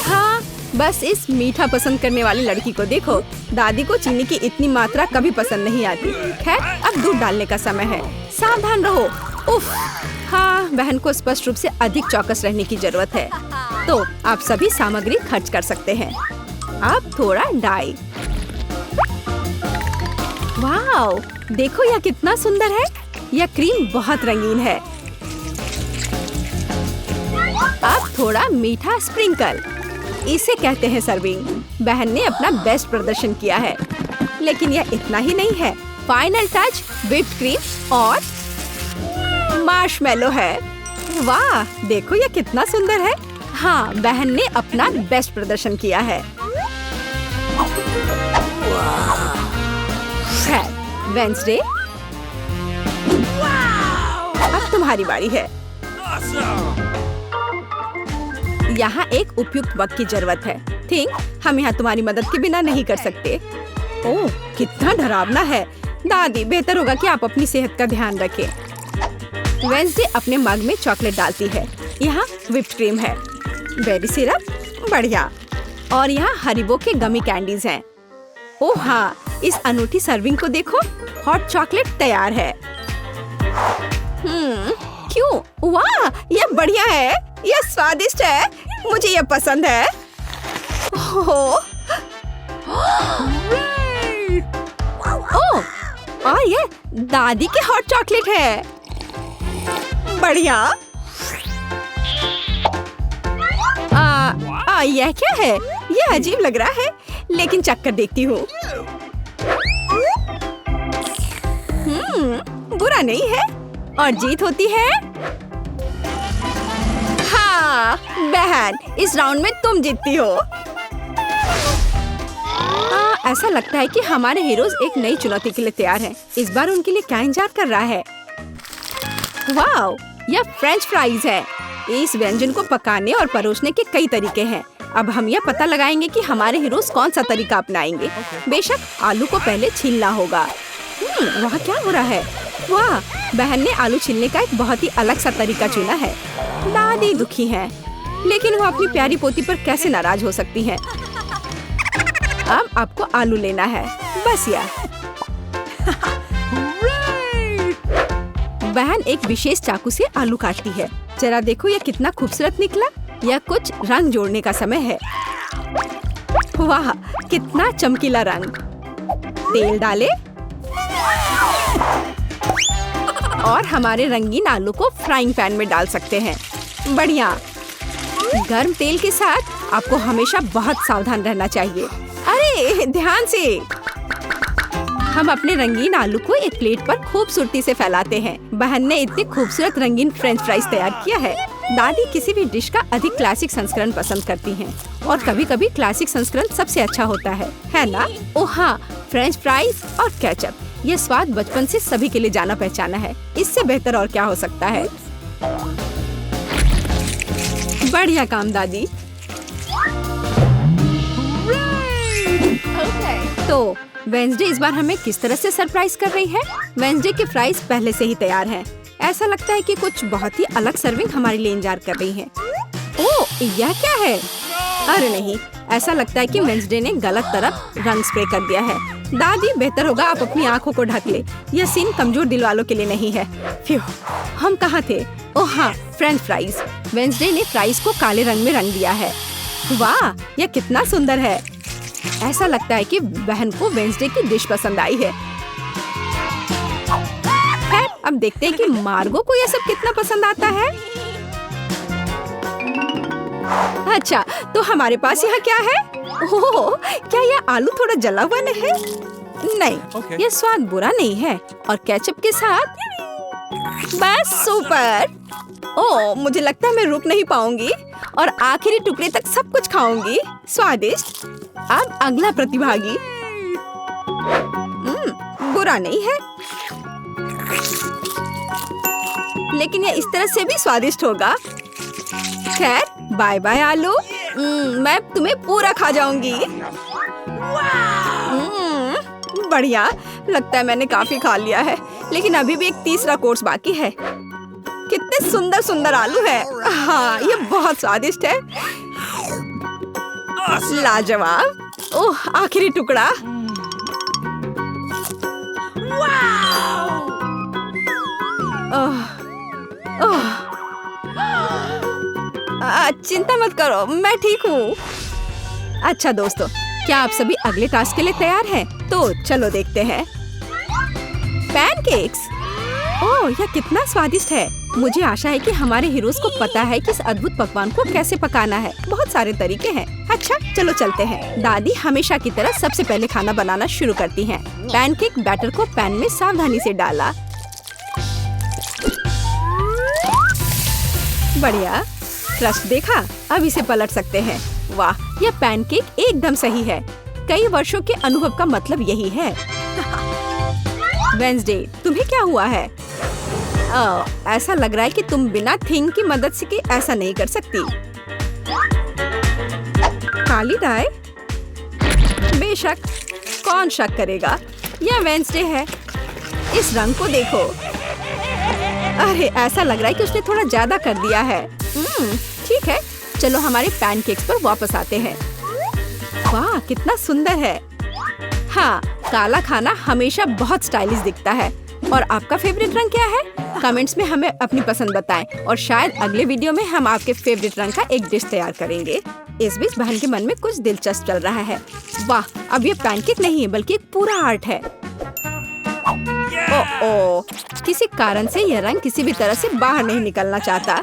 हाँ, बस इस मीठा पसंद करने वाली लड़की को देखो। दादी को चीनी की इतनी मात्रा कभी पसंद नहीं आती। खैर, अब दूध डालने का समय है। सावधान रहो। उफ, हाँ, बहन को स्पष्ट रूप से अधिक चौकस रहने की जरूरत है। तो आप सभी सामग्री खर्च कर सकते हैं। अब थोड़ा डाई। वाओ, देखो यह कितना सुंदर है। यह क्रीम बहुत रंगीन है। अब थोड़ा मीठा स्प्रिंकल, इसे कहते हैं सर्विंग। बहन ने अपना बेस्ट प्रदर्शन किया है, लेकिन यह इतना ही नहीं है। फाइनल टच व्हिप्ड क्रीम और मार्शमेलो है। वाह, देखो यह कितना सुंदर है। हाँ, बहन ने अपना बेस्ट प्रदर्शन किया है। वेंसडे, अब तुम्हारी बारी है। यहाँ एक उपयुक्त वक्त की जरूरत है। थिंक, हम यहाँ तुम्हारी मदद के बिना नहीं कर सकते। ओह, कितना डरावना है। दादी, बेहतर होगा कि आप अपनी सेहत का ध्यान रखें। वेंसडे अपने मग में चॉकलेट डालती है। यहाँ व्हिप्ड क्रीम है, बेरी सिरप, बढ़िया, और यहाँ हरीबो के गमी कैंडीज हैं। ओह हाँ, इस अनूठी सर्विंग को देखो। हॉट चॉकलेट तैयार है। क्यों? वाह, यह बढ़िया है। यह स्वादिष्ट है। मुझे यह पसंद है। ओह, और यह दादी के हॉट चॉकलेट है। बढ़िया। यह क्या है? यह अजीब लग रहा है, लेकिन चक्कर देखती हूँ। बुरा नहीं है, और जीत होती है। हाँ, बहन, इस राउंड में तुम जीतती हो। ऐसा लगता है कि हमारे हीरोज एक नई चुनौती के लिए तैयार हैं। इस बार उनके लिए क्या इंतजार कर रहा है? वाओ, यह फ्रेंच फ्राइज है। इस व्यंजन को पकाने और परोसने के कई तरीके हैं। अब हम यह पता लगाएंगे कि हमारे हीरोज कौन सा तरीका अपनाएंगे। बेशक आलू को पहले छीलना होगा। वहाँ क्या हो रहा है? वाह, बहन ने आलू छीलने का एक बहुत ही अलग सा तरीका चुना है। दादी दुखी है, लेकिन वो अपनी प्यारी पोती पर कैसे नाराज हो सकती हैं? अब आपको आलू लेना है, बस यह। बहन एक विशेष चाकू से आलू काटती है। जरा देखो यह कितना खूबसूरत निकला। यह कुछ रंग जोड़ने का समय है। वाह, कितना चमकीला रंग। तेल डाले और हमारे रंगीन आलू को फ्राइंग पैन में डाल सकते हैं। बढ़िया। गर्म तेल के साथ आपको हमेशा बहुत सावधान रहना चाहिए। अरे ध्यान से। हम अपने रंगीन आलू को एक प्लेट पर खूबसूरती से फैलाते हैं। बहन ने इतने खूबसूरत रंगीन फ्रेंच फ्राइज तैयार किया है। दादी किसी भी डिश का अधिक क्लासिक संस्करण पसंद करती हैं, और कभी-कभी क्लासिक संस्करण सबसे अच्छा होता है ना? ओह हाँ, फ्रेंच फ्राइज और केचप, ये स्वाद बचपन से सभी के लिए जाना पहचाना है। इससे बेहतर और क्या हो सकता है? बढ़िया काम दादी। तो वेंसडे इस बार हमें किस तरह से सरप्राइज कर रही है? वेंसडे के फ्राइज पहले से ही तैयार हैं। ऐसा लगता है कि कुछ बहुत ही अलग सर्विंग हमारे लिए इंतजार कर रही है। ओह, यह क्या है? अरे नहीं, ऐसा लगता है कि वेंसडे ने गलत तरफ रंग स्प्रे कर दिया है। दादी, बेहतर होगा आप अपनी आंखों को ढक ले। यह सीन कमजोर दिल वालों के लिए नहीं है। फ्यू, हम कहाँ थे? ओह हाँ, फ्रेंच फ्राइज। वेंसडे ने फ्राइज को काले रंग में रंग दिया है। वाह, यह कितना सुंदर है। ऐसा लगता है कि बहन को वेंसडे की डिश पसंद आई है। खैर, अब देखते हैं कि मार्गो को यह सब कितना पसंद आता है। अच्छा, तो हमारे पास यहाँ क्या है? ओह, क्या यह आलू थोड़ा जला हुआ नहीं है? नहीं, यह स्वाद बुरा नहीं है। और केचप के साथ बस सुपर। ओह, मुझे लगता है मैं रुक नहीं पाऊंगी और आखिरी टुकड़े तक सब कुछ खाऊंगी। स्वादिष्ट। अब अगला प्रतिभागी। बुरा नहीं है, लेकिन यह इस तरह से भी स्वादिष्ट होगा। खैर, बाय बाय आलू। मैं तुम्हें पूरा खा जाऊंगी। बढ़िया, लगता है मैंने काफी खा लिया है, लेकिन अभी भी एक तीसरा कोर्स बाकी है। कितने सुंदर सुंदर आलू है। हाँ, ये बहुत स्वादिष्ट है। लाजवाब। ओह, आखिरी टुकड़ा। चिंता मत करो, मैं ठीक हूँ। अच्छा दोस्तों, क्या आप सभी अगले टास्क के लिए तैयार हैं? तो चलो देखते हैं। पैनकेक्स। ओह, यह कितना स्वादिष्ट है। मुझे आशा है कि हमारे हीरोज को पता है कि इस अद्भुत पकवान को कैसे पकाना है। बहुत सारे तरीके हैं। अच्छा, चलो चलते हैं। दादी हमेशा की तरह सबसे पहले खाना बनाना शुरू करती हैं। पैनकेक बैटर को पैन में सावधानी से डाला। बढ़िया, क्रस्ट देखा? अब इसे पलट सकते हैं। वाह, यह पैनकेक एकदम सही है। कई वर्षों के अनुभव का मतलब यही है। वेंसडे, तुम्हें क्या हुआ है? ऐसा लग रहा है कि तुम बिना थिंग की मदद से कि ऐसा नहीं कर सकती। काली डाई? बेशक, कौन शक करेगा? यह वेंसडे है। इस रंग को देखो। अरे, ऐसा लग रहा है कि उसने थोड़ा ज्यादा कर दिया है। ठीक है, चलो हमारे पैनकेक्स पर वापस आते हैं। वाह, कितना सुंदर है। हाँ, काला खाना हमेशा बहुत स्टाइलिश दिखता है। और आपका फेवरेट रंग क्या है? कमेंट्स में हमें अपनी पसंद बताएं और शायद अगले वीडियो में हम आपके फेवरेट रंग का एक डिश तैयार करेंगे। इस बीच बहन के मन में कुछ दिलचस्प चल रहा है। वाह, अब ये पैनकेक नहीं है बल्कि एक पूरा आर्ट है। ओह, किसी कारण से यह रंग किसी भी तरह से बाहर नहीं निकलना चाहता।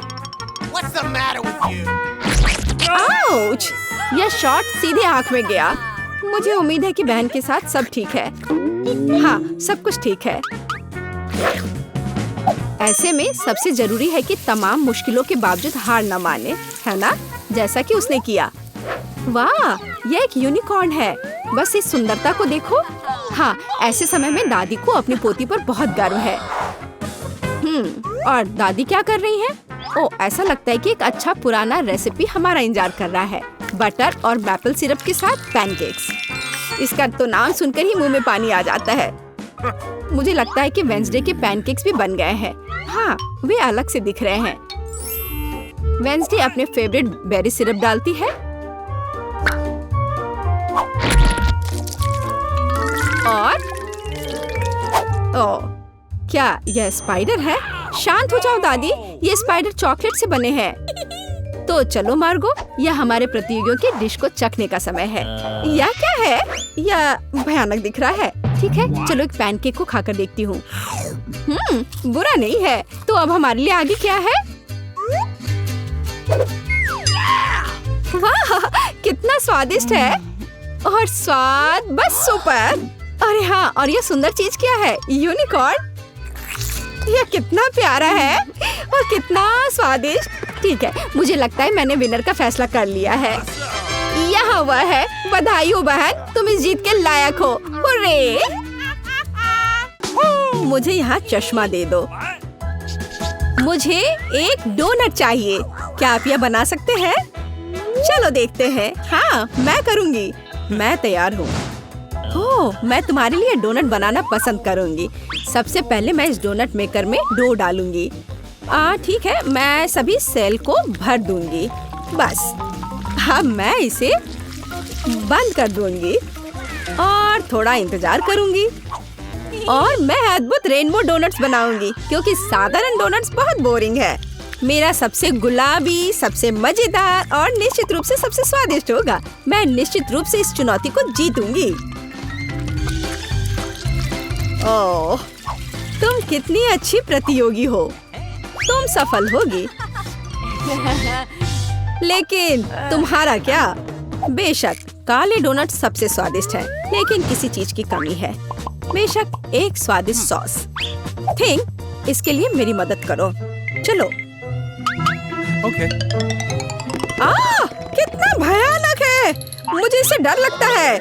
आउच! यह शॉट सीधे आंख में गया। मुझे उम्मीद है कि बहन के साथ सब ठीक है। हाँ, सब कुछ ठीक है। ऐसे में सबसे जरूरी है कि तमाम मुश्किलों के बावजूद हार न माने, है ना? जैसा कि उसने किया। वाह, यह एक यूनिकॉर्न है। बस इस सुंदरता को देखो। हाँ, ऐसे समय में दादी को अपनी पोती पर बहुत गर्व है। और दादी क्या कर रही हैं? ओह, ऐसा लगता है कि एक अच्छा पुराना रेसिपी हमारा इंतजार कर रहा है। बटर और मैपल सिरप के साथ पैनकेक्स। इसका तो नाम सुनकर ही मुंह में पानी आ जाता है। मुझे लगता है कि वेंसडे के पैनकेक्स भी बन गए हैं। हाँ, वे अलग से दिख रहे हैं। वेंसडे अपने फेवरेट बेरी सिरप डालती है और ओह, क्या यह स्पाइडर है? शांत हो जाओ दादी, ये स्पाइडर चॉकलेट से बने हैं। तो चलो मार्गो, यह हमारे प्रतियोगियों की डिश को चखने का समय है। यह क्या है? यह भयानक दिख रहा है। ठीक है, चलो एक पैनकेक को खाकर देखती हूँ। बुरा नहीं है। तो अब हमारे लिए आगे क्या है? वाह, कितना स्वादिष्ट है। और स्वाद बस सुपर। अरे हाँ, और यह सुंदर चीज क्या है? यूनिकॉर्न। यह कितना प्यारा है और कितना स्वादिष्ट। ठीक है, मुझे लगता है मैंने विनर का फैसला कर लिया है। यहाँ वह है। बधाई हो बहन, तुम इस जीत के लायक हो। हुर्रे! मुझे यहाँ चश्मा दे दो। मुझे एक डोनट चाहिए। क्या आप यह बना सकते हैं? चलो देखते हैं। हाँ, मैं करूँगी। मैं तैयार हूँ। ओह, मैं तुम्हारे लिए डोनट बनाना पसंद करूँगी। सबसे पहले मैं इस डोनट मेकर में डो डालूंगी। ठीक है, मैं सभी सेल को भर दूंगी। बस अब मैं इसे बंद कर दूंगी और थोड़ा इंतजार करूंगी। और मैं अद्भुत रेनबो डोनट्स बनाऊंगी, क्योंकि साधारण डोनट्स बहुत बोरिंग है। मेरा सबसे गुलाबी, सबसे मजेदार और निश्चित रूप से सबसे स्वादिष्ट होगा। मैं निश्चित रूप से इस चुनौती को जीतूंगी। ओह, तुम कितनी अच्छी प्रतियोगी हो। तुम सफल होगी। लेकिन तुम्हारा क्या? बेशक काले डोनट सबसे स्वादिष्ट है, लेकिन किसी चीज की कमी है। बेशक एक स्वादिष्ट सॉस। थिंक, इसके लिए मेरी मदद करो। चलो। Okay. कितना भयानक है। मुझे इससे डर लगता है।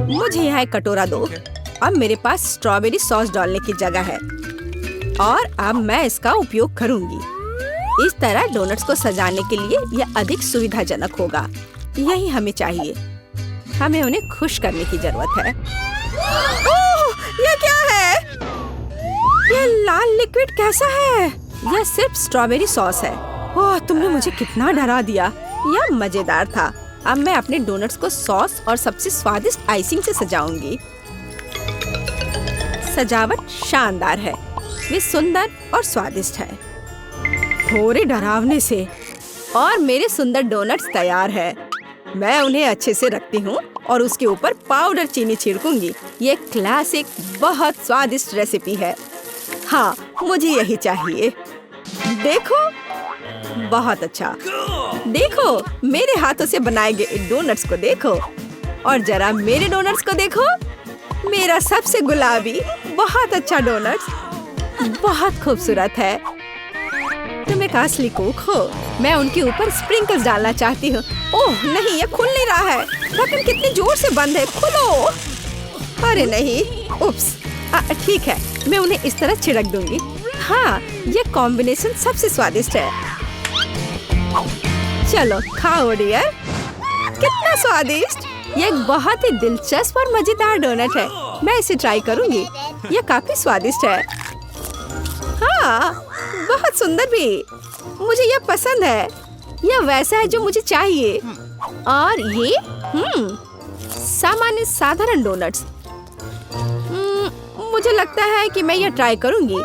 मुझे यहाँ एक कटोरा दो। अब मेरे पास स्ट्रॉबेरी सॉस डालने की जगह है और अब मैं इसका उपयोग करूंगी। इस तरह डोनट्स को सजाने के लिए यह अधिक सुविधाजनक होगा। यही हमें चाहिए। हमें उन्हें खुश करने की जरूरत है। ओह, यह क्या है? यह लाल लिक्विड कैसा है? यह सिर्फ स्ट्रॉबेरी सॉस है। ओह, तुमने मुझे कितना डरा दिया। यह मजेदार था। अब मैं अपने डोनट्स को सॉस और सबसे स्वादिष्ट आइसिंग से सजाऊंगी। सजावट शानदार है। वे सुंदर और स्वादिष्ट है। थोड़े डरावने से। और मेरे सुंदर डोनट्स तैयार है। मैं उन्हें अच्छे से रखती हूँ और उसके ऊपर पाउडर चीनी छिड़कूंगी। ये क्लासिक बहुत स्वादिष्ट रेसिपी है। हाँ, मुझे यही चाहिए। देखो, बहुत अच्छा। देखो, मेरे हाथों से बनाए गए डोनट्स को देखो और जरा मेरे डोनट्स को देखो। मेरा सबसे गुलाबी, बहुत अच्छा डोनट्स। बहुत खूबसूरत है। तुम एक असली कुक हो। मैं उनके ऊपर स्प्रिंकल्स डालना चाहती हूँ। ओह नहीं, ये खुल नहीं रहा है। ढक्कन कितनी जोर से बंद है। खोलो। अरे नहीं, उप्स। ठीक है, मैं उन्हें इस तरह छिड़क दूंगी। हाँ, ये कॉम्बिनेशन सबसे स्वादिष्ट है। चलो खाओ डियर। कितना स्वादिष्ट। ये एक बहुत ही दिलचस्प और मजेदार डोनट है। मैं इसे ट्राई करूंगी। ये काफी स्वादिष्ट है। हाँ, बहुत सुंदर भी। मुझे यह पसंद है। यह वैसा है जो मुझे चाहिए। और ये सामान्य साधारण डोनट्स। मुझे लगता है कि मैं यह ट्राई करूंगी।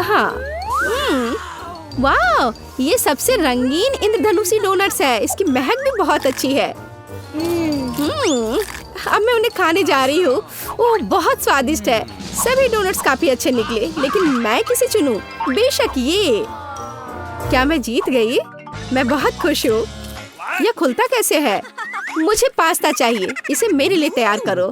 हाँ, वाह, ये सबसे रंगीन इंद्रधनुषी डोनट्स है। इसकी महक भी बहुत अच्छी है। अब मैं उन्हें खाने जा रही हूँ। ओह, बहुत स्वादिष्ट है। सभी डोनट्स काफी अच्छे निकले, लेकिन मैं किसे चुनूं? बेशक ये। क्या मैं जीत गई? मैं बहुत खुश हूँ। यह खुलता कैसे है? मुझे पास्ता चाहिए। इसे मेरे लिए तैयार करो।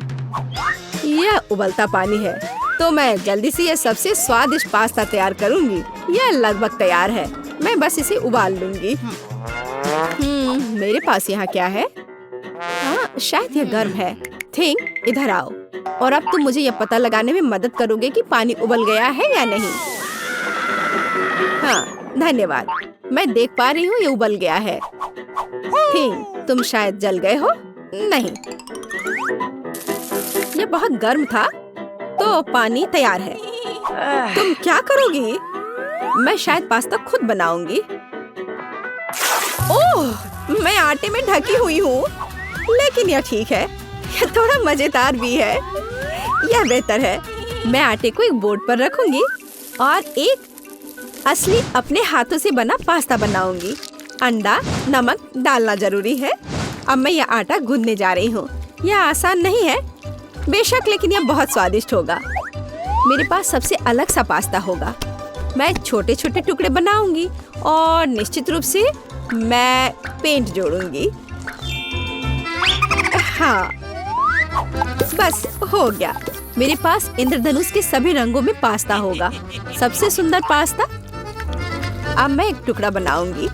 यह उबलता पानी है, तो मैं जल्दी से यह सबसे स्वादिष्ट पास्ता तैयार करूंगी। यह लगभग तैयार है। मैं बस इसे उबाल लूंगी। मेरे पास यहाँ क्या है? हाँ, शायद यह गर्म है। थिंक, इधर आओ और अब तुम मुझे यह पता लगाने में मदद करोगे कि पानी उबल गया है या नहीं। हाँ, धन्यवाद। मैं देख पा रही हूँ ये उबल गया है। थिंक, तुम शायद जल गए हो। नहीं, ये बहुत गर्म था, तो पानी तैयार है। तुम क्या करोगी? मैं शायद पास्ता खुद बनाऊंगी। ओह, मैं आटे में ढकी हुई हूँ, लेकिन यह ठीक है। यह थोड़ा मजेदार भी है। यह बेहतर है। मैं आटे को एक बोर्ड पर रखूंगी और एक असली अपने हाथों से बना पास्ता बनाऊंगी। अंडा, नमक डालना जरूरी है। अब मैं यह आटा गूंदने जा रही हूँ। यह आसान नहीं है बेशक, लेकिन यह बहुत स्वादिष्ट होगा। मेरे पास सबसे अलग सा पास्ता होगा। मैं छोटे छोटे टुकड़े बनाऊंगी और निश्चित रूप से मैं पेंट जोड़ूंगी। हाँ, बस हो गया। मेरे पास इंद्रधनुष के सभी रंगों में पास्ता होगा। सबसे सुंदर पास्ता। अब मैं एक टुकड़ा बनाऊंगी।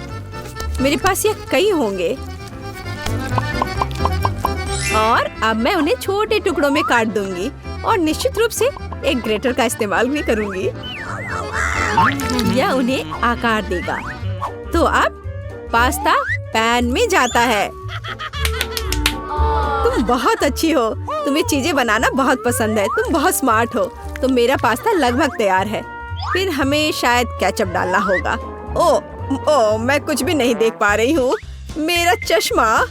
मेरे पास ये कई होंगे और अब मैं उन्हें छोटे टुकड़ों में काट दूंगी और निश्चित रूप से एक ग्रेटर का इस्तेमाल भी करूंगी। यह उन्हें आकार देगा। तो अब पास्ता पैन में जाता है। तुम बहुत अच्छी हो। तुम्हें चीजें बनाना बहुत पसंद है। तुम बहुत स्मार्ट हो। तो मेरा पास्ता लगभग तैयार है। फिर हमें शायद केचप डालना होगा। ओह, मैं कुछ भी नहीं देख पा रही हूँ। मेरा चश्मा।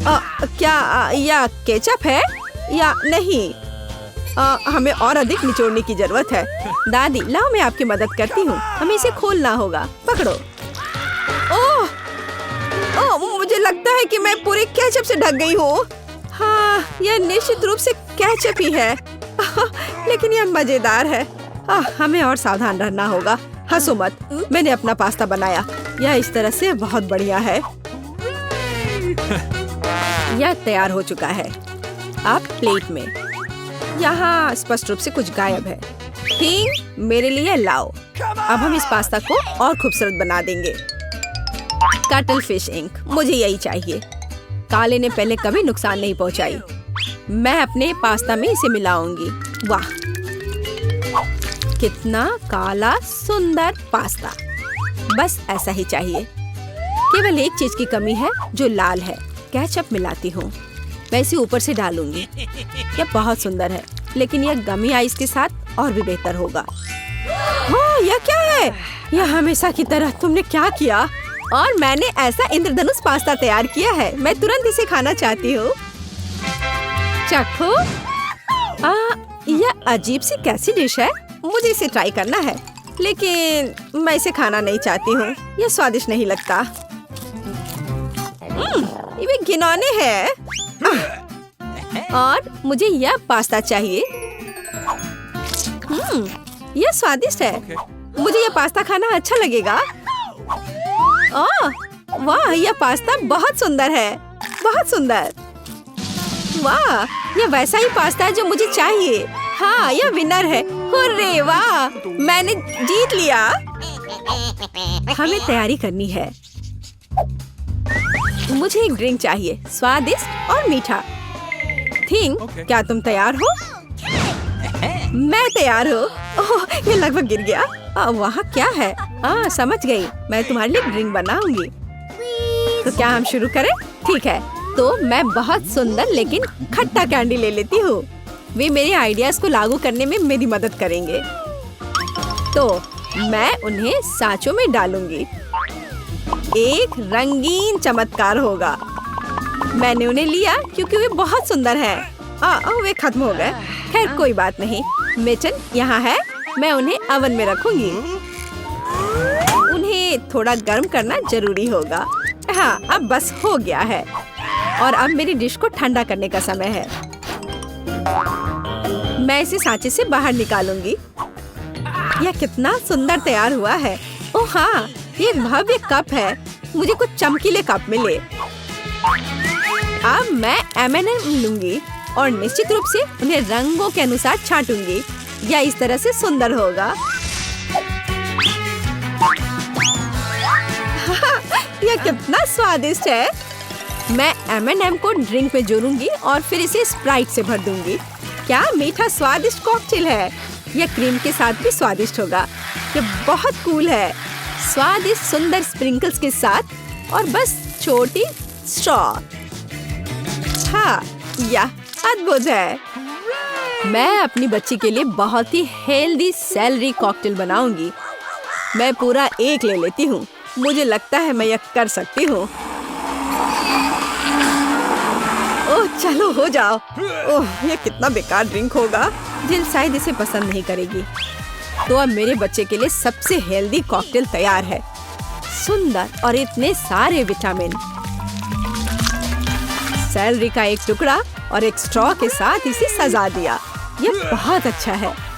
क्या यह केचप है या नहीं? हमें और अधिक निचोड़ने की जरूरत है। दादी लाओ मैं आपकी मदद करती हूँ। हमें इसे खोलना होगा। पकड़ो। ओह, मुझे लगता है कि मैं पूरे केचप से ढक गई हूँ। हाँ, यह निश्चित रूप से केचप ही है। लेकिन यह मजेदार है। हमें और सावधान रहना होगा। हंसो मत, मैंने अपना पास्ता बनाया। यह इस तरह से बहुत बढ़िया है। यह तैयार हो चुका है। अब प्लेट में। यहाँ स्पष्ट रूप से कुछ गायब है। थिंग, मेरे लिए लाओ। अब हम इस पास्ता को और खूबसूरत बना देंगे। कटल फिश इंक, मुझे यही चाहिए। काले ने पहले कभी नुकसान नहीं पहुंचाई। मैं अपने पास्ता में इसे मिलाऊंगी। वाह, कितना काला सुंदर पास्ता। बस ऐसा ही चाहिए। केवल एक चीज की कमी है जो लाल है। केचप मिलाती हूँ। मैं इसे ऊपर से डालूंगी। यह बहुत सुंदर है, लेकिन यह गमी आइस के साथ और भी बेहतर होगा। ओह, यह क्या है? यह हमेशा की तरह तुमने क्या किया? और मैंने ऐसा इंद्रधनुष पास्ता तैयार किया है। मैं तुरंत इसे खाना चाहती हूँ। चखो। यह अजीब सी कैसी डिश है? मुझे इसे ट्राई करना है, लेकिन मैं इसे खाना नहीं चाहती हूँ। यह स्वादिष्ट नहीं लगता। ये घिनौने है। और मुझे यह पास्ता चाहिए। यह स्वादिष्ट है। मुझे यह पास्ता खाना अच्छा लगेगा। वाह, यह पास्ता बहुत सुंदर है। बहुत सुंदर। वाह, यह वैसा ही पास्ता है जो मुझे चाहिए। हाँ, यह विनर है। हुर्रे, वाह, मैंने जीत लिया। हमें तैयारी करनी है। मुझे एक ड्रिंक चाहिए, स्वादिष्ट और मीठा। थिंग, क्या तुम तैयार हो? मैं तैयार हूँ। ओह, ये लगभग गिर गया। वहाँ क्या है? समझ गई। मैं तुम्हारे लिए ड्रिंक बनाऊंगी। तो क्या हम शुरू करें? ठीक है। तो मैं बहुत सुंदर लेकिन खट्टा कैंडी ले लेती हूँ। वे मेरे आइडियाज को लागू करने में मेरी मदद करेंगे। तो मैं उन्हें सांचों में डालूंगी। एक रंगीन चमत्कार होगा। मैंने उन्हें लिया क्योंकि वे बहुत सुंदर हैं। वे खत्म हो गए। खैर, कोई बात नहीं। मिटन यहाँ है। मैं उन्हें ओवन में रखूंगी। उन्हें थोड़ा गर्म करना जरूरी होगा। हाँ, अब बस हो गया है। और अब मेरी डिश को ठंडा करने का समय है। मैं इसे सांचे से बाहर निकालूंगी। यह कितना सुंदर तैयार हुआ है। ओह हाँ, ये एक भव्य कप है। मुझे कुछ चमकीले कप मिले। अब मैं M&M लूंगी और निश्चित रूप से उन्हें रंगों के अनुसार छांटूंगी। यह इस तरह से सुंदर होगा। यह कितना स्वादिष्ट है। मैं M&M को ड्रिंक में जोड़ूंगी और फिर इसे स्प्राइट से भर दूंगी। क्या मीठा स्वादिष्ट कॉकटेल है। यह क्रीम के साथ भी स्वादिष्ट होगा। यह बहुत कूल है। स्वादिष्ट सुंदर स्प्रिंकल्स के साथ और बस छोटी स्ट्रॉ। हाँ, यह अद्भुत है। मैं अपनी बच्ची के लिए बहुत ही हेल्दी सेलरी कॉकटेल बनाऊंगी। मैं पूरा एक ले लेती हूँ। मुझे लगता है मैं यह कर सकती हूँ। ओह, चलो हो जाओ। ओह, यह कितना बेकार ड्रिंक होगा। जिल शायद इसे पसंद नहीं करेगी। तो अब मेरे बच्चे के लिए सबसे हेल्दी कॉकटेल तैयार है। सुंदर और इतने सारे विटामिन। सेलरी का एक टुकड़ा और एक स्ट्रॉ के साथ इसे सजा दिया। यह बहुत अच्छा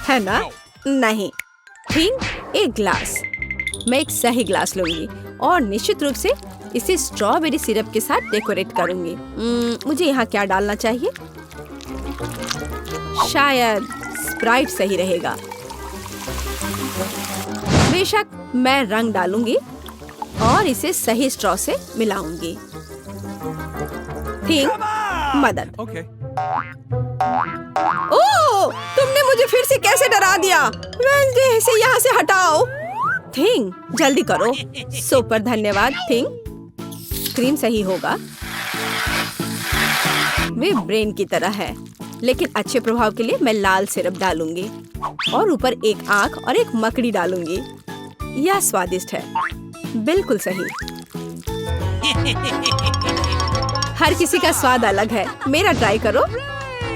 है ना? नहीं। थिंग, एक ग्लास। मैं एक सही ग्लास लूंगी और निश्चित रूप से इसे स्ट्रॉबेरी सिरप के साथ डेकोरेट करूंगी। मुझे यहाँ क्या डालना चाहिए? शायद स्प्राइट सही रहेगा। बेशक, मैं रंग डालूंगी और इसे सही स्ट्रॉ से मिलाऊंगी। थिंग, मदद। ओह, तुमने मुझे फिर से कैसे डरा दिया? वेडनेसडे से यहाँ से हटाओ। थिंग, जल्दी करो। सुपर धन्यवाद थिंग। क्रीम सही होगा। वे ब्रेन की तरह है, लेकिन अच्छे प्रभाव के लिए मैं लाल सिरप डालूंगी और ऊपर एक आंख और एक मकड़ी डालूंगी। यह स्वादिष्ट है। बिल्कुल सही। हर किसी का स्वाद अलग है। मेरा ट्राई करो।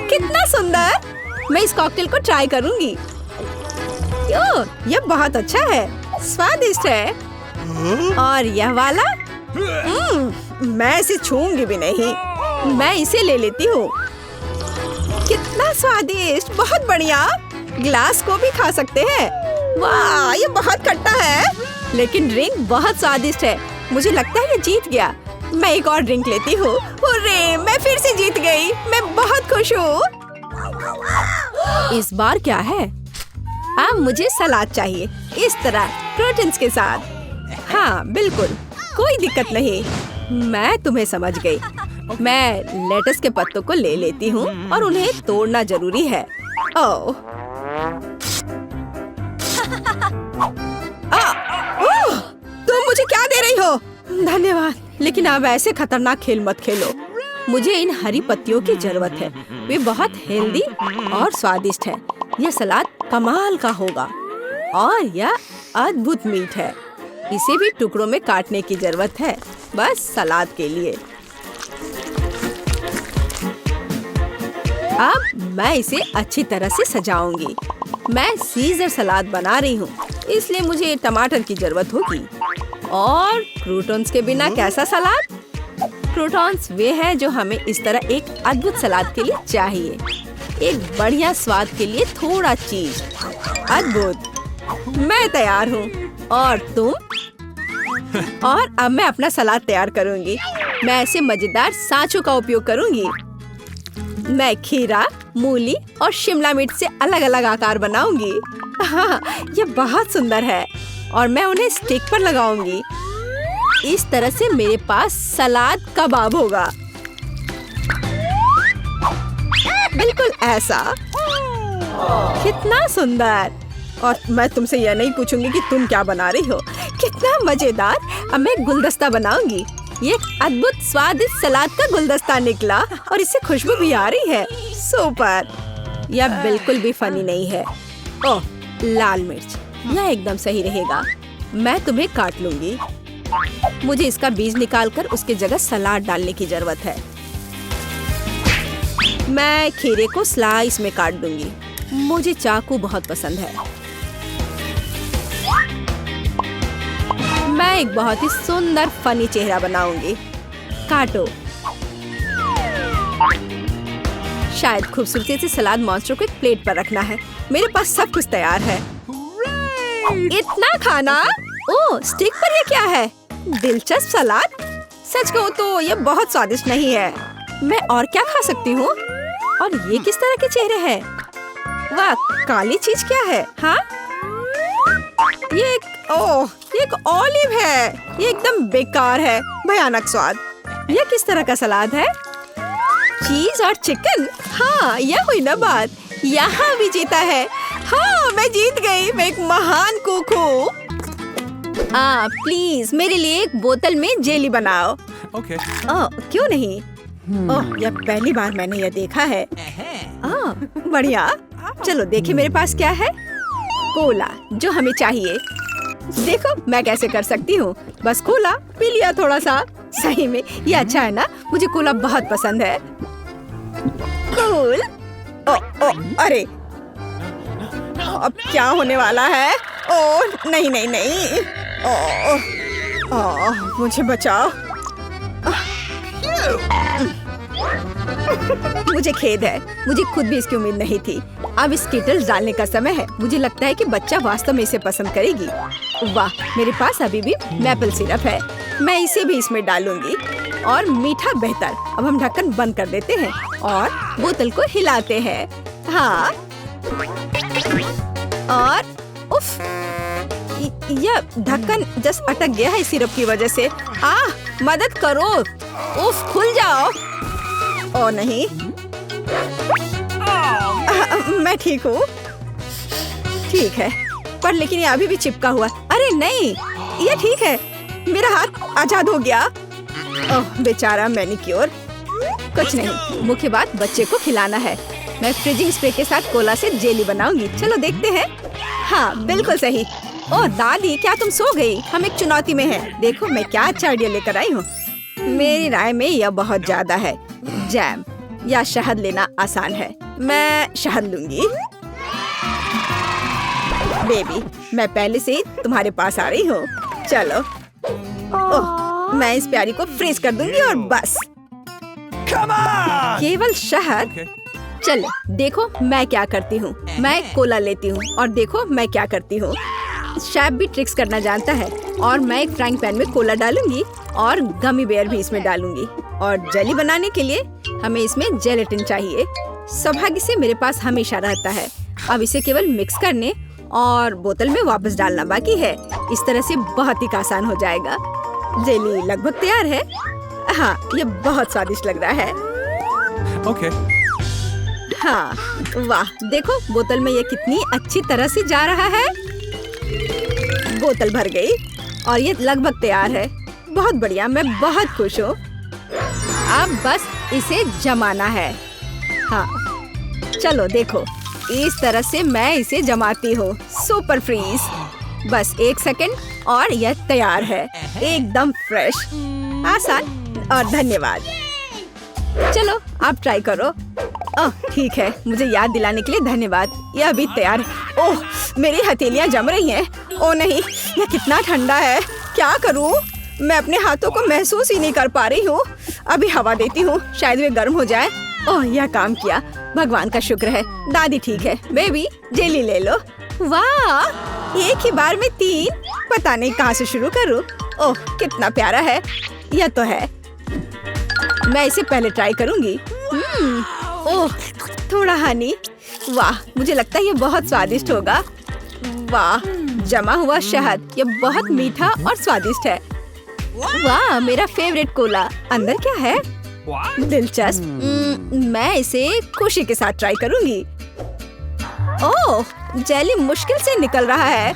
कितना सुंदर। मैं इस कॉकटेल को ट्राई करूंगी। यो, यह बहुत अच्छा है, स्वादिष्ट है। और यह वाला मैं इसे छूंगी भी नहीं। मैं इसे ले लेती हूँ। कितना स्वादिष्ट, बहुत बढ़िया। ग्लास को भी खा सकते हैं। वाह, ये बहुत खट्टा है, लेकिन ड्रिंक बहुत स्वादिष्ट है। मुझे लगता है ये जीत गया। मैं एक और ड्रिंक लेती हूँ। हुर्रे, मैं फिर से जीत गई। मैं बहुत खुश हूँ। इस बार क्या है? अब मुझे सलाद चाहिए, इस तरह प्रोटीन्स के साथ। हाँ बिल्कुल, कोई दिक्कत नहीं। मैं तुम्हें समझ गई। मैं लेटस के पत्तों को ले लेती हूँ और उन्हें तोड़ना जरूरी है। ओह, तुम मुझे क्या दे रही हो? धन्यवाद, लेकिन अब ऐसे खतरनाक खेल मत खेलो। मुझे इन हरी पत्तियों की जरूरत है। वे बहुत हेल्दी और स्वादिष्ट है। यह सलाद कमाल का होगा और यह अद्भुत मीठ है। इसे भी टुकड़ों में काटने की जरूरत है, बस सलाद के लिए। अब मैं इसे अच्छी तरह से सजाऊंगी। मैं सीजर सलाद बना रही हूँ, इसलिए मुझे टमाटर की जरूरत होगी। और क्रूटॉन्स के बिना कैसा सलाद? क्रूटॉन्स वे हैं जो हमें इस तरह एक अद्भुत सलाद के लिए चाहिए। एक बढ़िया स्वाद के लिए थोड़ा चीज। अद्भुत, मैं तैयार हूँ। और तुम? और अब मैं अपना सलाद तैयार करूँगी। मैं ऐसे मजेदार सांचों का उपयोग करूँगी। मैं खीरा, मूली और शिमला मिर्च से अलग अलग आकार बनाऊंगी। हाँ, ये बहुत सुंदर है और मैं उन्हें स्टिक पर लगाऊंगी। इस तरह से मेरे पास सलाद कबाब होगा। बिल्कुल ऐसा। कितना सुंदर। और मैं तुमसे यह नहीं पूछूंगी कि तुम क्या बना रही हो। कितना मजेदार। अब मैं गुलदस्ता बनाऊंगी। ये एक अद्भुत स्वादिष्ट सलाद का गुलदस्ता निकला और इससे खुशबू भी आ रही है। सुपर। यह बिल्कुल भी फनी नहीं है। ओह, लाल मिर्च, यह एकदम सही रहेगा। मैं तुम्हें काट लूंगी। मुझे इसका बीज निकालकर उसके जगह सलाद डालने की जरूरत है। मैं खीरे को स्लाइस में काट दूंगी। मुझे चाकू बहुत पसंद है। मैं एक बहुत ही सुंदर फनी चेहरा बनाऊंगी। काटो। शायद खूबसूरती से सलाद मॉन्स्टर को एक प्लेट पर रखना है। मेरे पास सब कुछ तैयार है। इतना खाना? ओह, स्टिक पर ये क्या है? दिलचस्प सलाद। सच कहूँ तो ये बहुत स्वादिष्ट नहीं है। मैं और क्या खा सकती हूँ? और ये किस तरह के चेहरे हैं? वाह, काली चीज क्या है? हाँ, ये एक ऑलिव है। ये एकदम बेकार है, भयानक स्वाद। ये किस तरह का सलाद है? चीज और चिकन। हाँ, यह हुई ना बात। यहाँ भी जीता है। हाँ, मैं जीत गई। मैं एक महान कुक हूँ। प्लीज मेरे लिए एक बोतल में जेली बनाओ। Okay. क्यों नहीं? यह पहली बार मैंने यह देखा है। बढ़िया। चलो देखें मेरे पास क्या है। कोला, जो हमें चाहिए। देखो मैं कैसे कर सकती हूँ। बस कोला पी लिया थोड़ा सा। सही में ये अच्छा है ना? मुझे कोला बहुत पसंद है। कूल। अरे, अब क्या होने वाला है? नहीं नहीं नहीं। मुझे बचाओ। मुझे खेद है। मुझे खुद भी इसकी उम्मीद नहीं थी। अब स्कीटल्स डालने का समय है। मुझे लगता है कि बच्चा वास्तव में इसे पसंद करेगी। वाह, मेरे पास अभी भी मैपल सिरप है। मैं इसे भी इसमें डालूंगी। और मीठा बेहतर। अब हम ढक्कन बंद कर देते हैं और बोतल को हिलाते हैं। हाँ, और उफ, यह ढक्कन जस्ट अटक गया है सिरप की वजह से। मदद करो। उफ, खुल जाओ। ओ नहीं। मैं ठीक हूँ। ठीक है, पर लेकिन ये अभी भी चिपका हुआ। अरे नहीं, ये ठीक है। मेरा हाथ आजाद हो गया। ओह बेचारा मैनिक्योर। कुछ नहीं, मुख्य बात बच्चे को खिलाना है। मैं फ्रीजिंग स्प्रे के साथ कोला से जेली बनाऊंगी। चलो देखते हैं। हाँ बिल्कुल सही। ओह दादी, क्या तुम सो गई? हम एक चुनौती में हैं। देखो मैं क्या अच्छा आइडिया लेकर आई हूँ। मेरी राय में यह बहुत ज्यादा है। जैम या शहद लेना आसान है। मैं शहद लूंगी। बेबी, मैं पहले से ही तुम्हारे पास आ रही हूँ। चलो। ओह, मैं इस प्यारी को फ्रीज कर दूंगी और बस। Come on! केवल शहद। Okay. चलो देखो मैं क्या करती हूँ। मैं कोला लेती हूँ और देखो मैं क्या करती हूँ। शेफ भी ट्रिक्स करना जानता है। और मैं एक फ्राइंग पैन में कोला डालूंगी और गमी बेयर भी इसमें डालूंगी। और जेली बनाने के लिए हमें इसमें जेलेटिन चाहिए। सौभाग्य से मेरे पास हमेशा रहता है। अब इसे केवल मिक्स करने और बोतल में वापस डालना बाकी है। इस तरह से बहुत ही आसान हो जाएगा। जेली लगभग तैयार है। हाँ, ये बहुत स्वादिष्ट लग रहा है। Okay. हाँ, वाह, देखो बोतल में ये कितनी अच्छी तरह से जा रहा है। बोतल भर गई और ये लगभग तैयार है। बहुत बढ़िया, मैं बहुत खुश हूँ। अब बस इसे जमाना है। हाँ, चलो देखो, इस तरह से मैं इसे जमाती हूँ। Super freeze. बस 1 सेकंड और यह तैयार है। एकदम फ्रेश, आसान और धन्यवाद। चलो आप ट्राई करो। ओह ठीक है, मुझे याद दिलाने के लिए धन्यवाद। यह अभी तैयार है। ओह, मेरी हथेलियां जम रही हैं। ओह नहीं, यह कितना ठंडा है। क्या करूं? मैं अपने हाथों को महसूस ही नहीं कर पा रही हूँ। अभी हवा देती हूँ, शायद वे गर्म हो जाए। ओह, यह काम किया। भगवान का शुक्र है। दादी ठीक है। बेबी, जेली ले लो। वाह, एक ही बार में 3। पता नहीं कहाँ से शुरू करूँ। ओह कितना प्यारा है। यह तो है। मैं इसे पहले ट्राई करूंगी। ओह, थोड़ा हनी। वाह, मुझे लगता है ये बहुत स्वादिष्ट होगा। वाह, जमा हुआ शहद, ये बहुत मीठा और स्वादिष्ट है। वाह, मेरा फेवरेट कोला। अंदर क्या है? दिलचस्प। मैं इसे खुशी के साथ ट्राई करूंगी। ओह, जेली मुश्किल से निकल रहा है,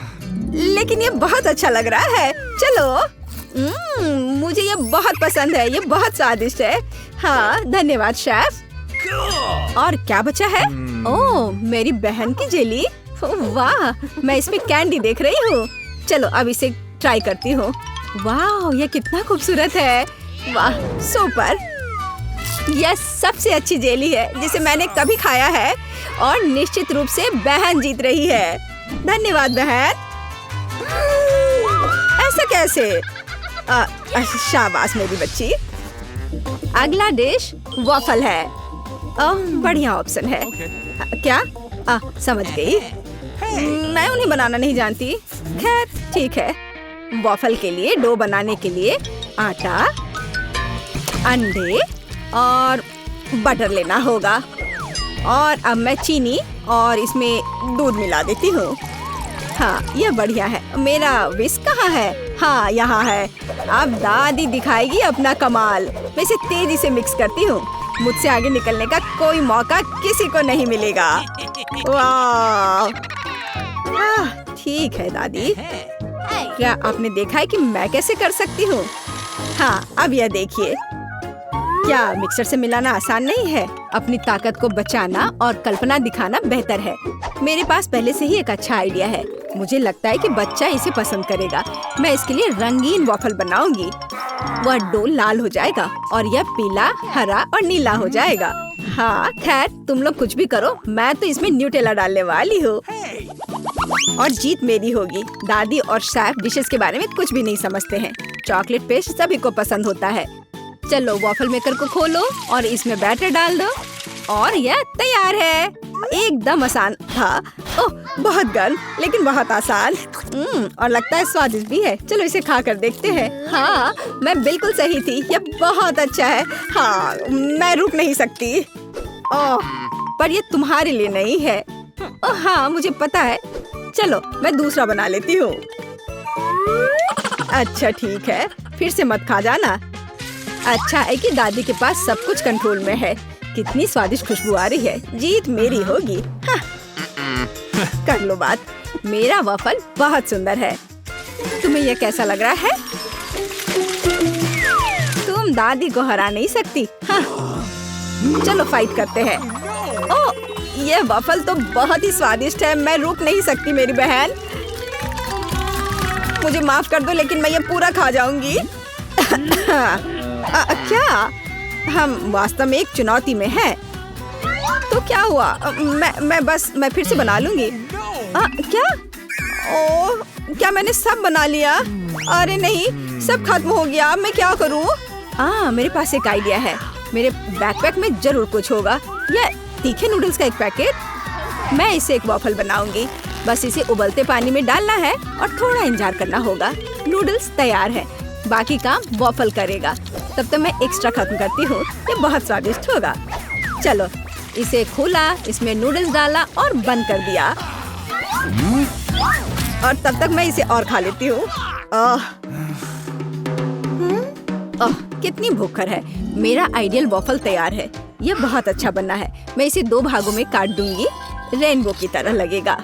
लेकिन ये बहुत अच्छा लग रहा है। चलो। मुझे ये बहुत पसंद है। ये बहुत स्वादिष्ट है। हाँ, धन्यवाद शेफ। और क्या बचा है? ओह, मेरी बहन की जेली। वाह, मैं इसमें कैंडी देख रही हूँ। चलो अब इसे ट्राई करती हूँ। वाह, ये कितना खूबसूरत है। वाह, सुपर। यह सबसे अच्छी जेली है जिसे मैंने कभी खाया है और निश्चित रूप से बहन जीत रही है। धन्यवाद बहन। ऐसा कैसे? शाबाश मेरी बच्ची। अगला डिश वॉफल है। बढ़िया ऑप्शन है। क्या? समझ गई। मैं उन्हें बनाना नहीं जानती। खैर ठीक है। वॉफल के लिए डो बनाने के लिए आटा, अंडे और बटर लेना होगा। और अब मैं चीनी और इसमें दूध मिला देती हूँ। हाँ, यह बढ़िया है। मेरा विस्क कहाँ है? हाँ, यहाँ है। अब दादी दिखाएगी अपना कमाल। मैं इसे तेजी से मिक्स करती हूँ। मुझसे आगे निकलने का कोई मौका किसी को नहीं मिलेगा। वाह, ठीक है दादी। क्या आपने देखा है कि मैं कैसे कर सकती हूँ? हाँ, अब यह देखिए। क्या मिक्सर से मिलाना आसान नहीं है? अपनी ताकत को बचाना और कल्पना दिखाना बेहतर है। मेरे पास पहले से ही एक अच्छा आइडिया है। मुझे लगता है कि बच्चा इसे पसंद करेगा। मैं इसके लिए रंगीन वॉफल बनाऊंगी। वह डो लाल हो जाएगा और यह पीला, हरा और नीला हो जाएगा। हाँ, खैर तुम लोग कुछ भी करो, मैं तो इसमें न्यूटेला डालने वाली हूँ और जीत मेरी होगी। दादी और शेफ डिशेस के बारे में कुछ भी नहीं समझते हैं। चॉकलेट पेस्ट सभी को पसंद होता है। चलो वॉफल मेकर को खोलो और इसमें बैटर डाल दो और यह तैयार है। एकदम आसान था। ओह, बहुत गर्म लेकिन बहुत आसान। और लगता है स्वादिष्ट भी है। चलो इसे खा कर देखते हैं। हाँ, मैं बिल्कुल सही थी। यह बहुत अच्छा है। हाँ, मैं रुक नहीं सकती। ओह, पर ये तुम्हारे लिए नहीं है। ओह हाँ, मुझे पता है। चलो मैं दूसरा बना लेती हूँ। अच्छा ठीक है, फिर से मत खा जाना। अच्छा है कि दादी के पास सब कुछ कंट्रोल में है। कितनी स्वादिष्ट खुशबू आ रही है। जीत मेरी होगी। हाँ। कर लो बात। मेरा वॉफल बहुत सुंदर है। तुम्हें यह कैसा लग रहा है? तुम दादी को हरा नहीं सकती। हाँ। चलो फाइट करते हैं। ओह, यह वॉफल तो बहुत ही स्वादिष्ट है। मैं रुक नहीं सकती मेरी बहन। मुझे माफ कर दो लेकिन मैं ये पूरा खा जाऊंगी। क्या? हम वास्तव में एक चुनौती में हैं। तो क्या हुआ? मैं फिर से बना लूंगी। क्या? ओह, क्या मैंने सब बना लिया? अरे नहीं, सब खत्म हो गया। मैं क्या करूं? मेरे पास एक आइडिया है। मेरे बैकपैक में जरूर कुछ होगा। ये तीखे नूडल्स का एक पैकेट। मैं इसे एक वॉफल बनाऊंगी। बस इसे उबलते पानी में डालना है और थोड़ा इंतजार करना होगा। नूडल्स तैयार है, बाकी काम वॉफल करेगा। तब तक मैं एक्स्ट्रा खत्म करती हूँ। ये बहुत स्वादिष्ट होगा। चलो, इसे खोला, इसमें नूडल्स डाला और बंद कर दिया। और तब तक मैं इसे और खा लेती हूँ। कितनी भूखर है। मेरा आइडियल वॉफल तैयार है। ये बहुत अच्छा बना है। मैं इसे 2 भागों में काट दूंगी। रेनबो की तरह लगेगा।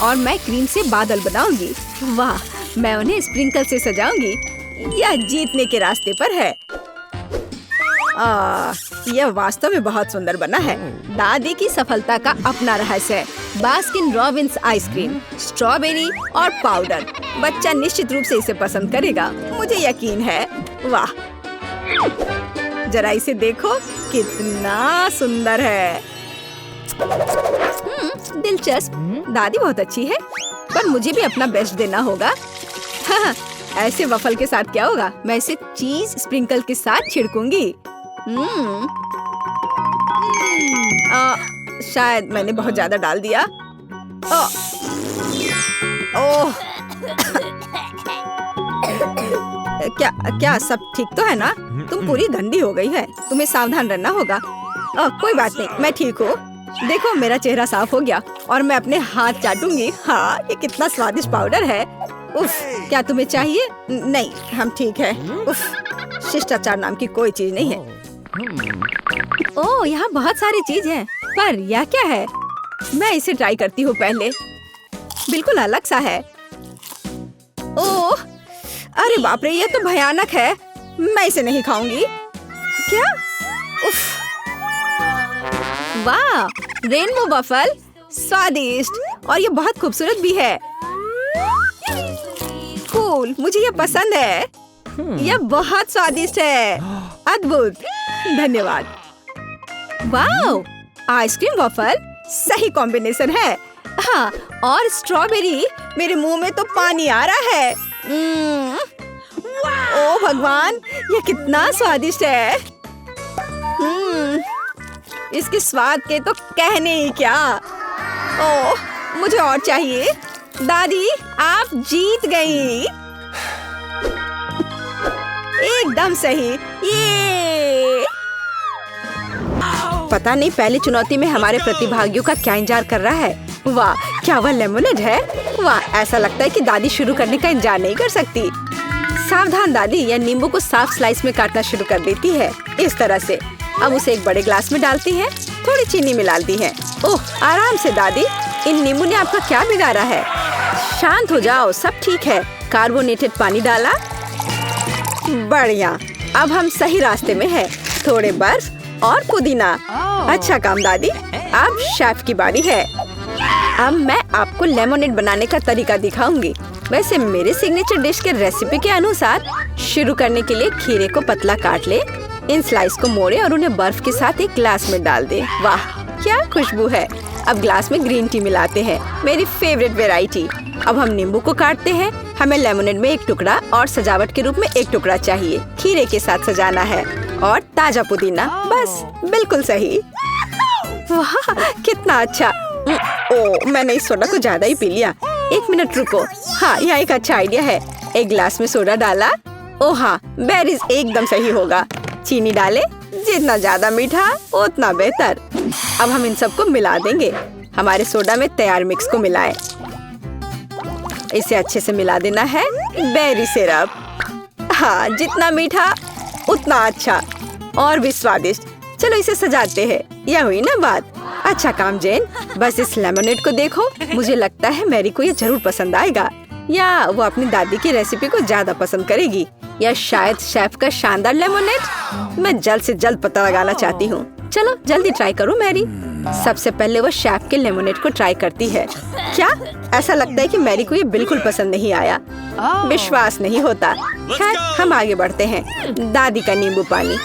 और मैं क्रीम से बादल बनाऊंगी। वाह, मैं उन्हें स्प्रिंकल से सजाऊंगी। यह जीतने के रास्ते पर है। यह वास्तव में बहुत सुंदर बना है। दादी की सफलता का अपना रहस्य है। बास्किन रॉबिन्स आइसक्रीम, स्ट्रॉबेरी और पाउडर। बच्चा निश्चित रूप से इसे पसंद करेगा, मुझे यकीन है। वाह, जरा इसे देखो, कितना सुंदर है। दिलचस्प। दादी बहुत अच्छी है, पर मुझे भी अपना बेस्ट देना होगा। ऐसे वफल के साथ क्या होगा? मैं इसे चीज स्प्रिंकल के साथ छिड़कूंगी। शायद मैंने बहुत ज्यादा डाल दिया। ओह, क्या सब ठीक तो है ना? तुम पूरी गंदी हो गई है। तुम्हें सावधान रहना होगा। कोई बात नहीं, मैं ठीक हूँ। देखो, मेरा चेहरा साफ हो गया और मैं अपने हाथ चाटूंगी। हाँ, ये कितना स्वादिष्ट पाउडर है। उफ, क्या तुम्हें चाहिए? नहीं, हम ठीक है। उफ, शिष्टाचार नाम की कोई चीज नहीं है। ओह, यहाँ बहुत सारी चीज है, पर यह क्या है? मैं इसे ट्राई करती हूँ पहले। बिल्कुल अलग सा है। ओह, अरे बाप रे, ये तो भयानक है। मैं इसे नहीं खाऊंगी। क्या? उफ, वाह, रेनबो वफल, स्वादिष्ट और ये बहुत खूबसूरत भी है। कूल, मुझे ये पसंद है। यह बहुत स्वादिष्ट है। अद्भुत, धन्यवाद। वाह, आइसक्रीम वफल सही कॉम्बिनेशन है। हाँ, और स्ट्रॉबेरी, मेरे मुंह में तो पानी आ रहा है। ओ भगवान, ये कितना स्वादिष्ट है। इसके स्वाद के तो कहने ही क्या। ओह, मुझे और चाहिए। दादी, आप जीत गई। एकदम सही। ये पता नहीं पहली चुनौती में हमारे प्रतिभागियों का क्या इंतजार कर रहा है। वाह, क्या वह लेमोनेड है? वाह, ऐसा लगता है कि दादी शुरू करने का इंतजार नहीं कर सकती। सावधान दादी, यह नींबू को साफ स्लाइस में काटना शुरू कर देती है। इस तरह से। अब उसे एक बड़े ग्लास में डालती है, थोड़ी चीनी मिलाती है। ओह, आराम से दादी, इन नींबू ने आपका क्या बिगाड़ा है? शांत हो जाओ, सब ठीक है। कार्बोनेटेड पानी डाला। बढ़िया, अब हम सही रास्ते में हैं। थोड़े बर्फ और पुदीना। अच्छा काम दादी। अब शेफ की बारी है। अब मैं आपको लेमोनेड बनाने का तरीका दिखाऊंगी। वैसे मेरे सिग्नेचर डिश के रेसिपी के अनुसार शुरू करने के लिए खीरे को पतला काट ले, इन स्लाइस को मोड़े और उन्हें बर्फ के साथ एक ग्लास में डाल दे। वाह, क्या खुशबू है। अब ग्लास में ग्रीन टी मिलाते हैं, मेरी फेवरेट वेराइटी। अब हम नींबू को काटते हैं। हमें लेमोनेड में एक टुकड़ा और सजावट के रूप में एक टुकड़ा चाहिए। खीरे के साथ सजाना है और ताजा पुदीना। बस, बिल्कुल सही। वाह, कितना अच्छा। मैंने इस सोडा को ज्यादा ही पी लिया। 1 मिनट रुको। हाँ, यह एक अच्छा आइडिया है। एक ग्लास में सोडा डाला। ओह हाँ, बेरीज एकदम सही होगा। चीनी डाले, जितना ज्यादा मीठा उतना बेहतर। अब हम इन सबको मिला देंगे। हमारे सोडा में तैयार मिक्स को मिलाएं। इसे अच्छे से मिला देना है। Berry syrup. हाँ, जितना मीठा उतना अच्छा और भी स्वादिष्ट। चलो इसे सजाते हैं। यह हुई ना बात। अच्छा काम जेन। बस इस लेमोनेड को देखो। मुझे लगता है मैरी को ये जरूर पसंद आएगा, या वो अपनी दादी की रेसिपी को ज्यादा पसंद करेगी, या शायद शेफ का शानदार लेमोनेड। मैं जल्द से जल्द पता लगाना चाहती हूँ। चलो जल्दी ट्राई करो मैरी। सबसे पहले वो शेफ के लेमोनेड को ट्राई करती है। क्या? ऐसा लगता है कि मैरी को ये बिल्कुल पसंद नहीं आया। विश्वास नहीं होता। खैर, हम आगे बढ़ते हैं। दादी का नींबू पानी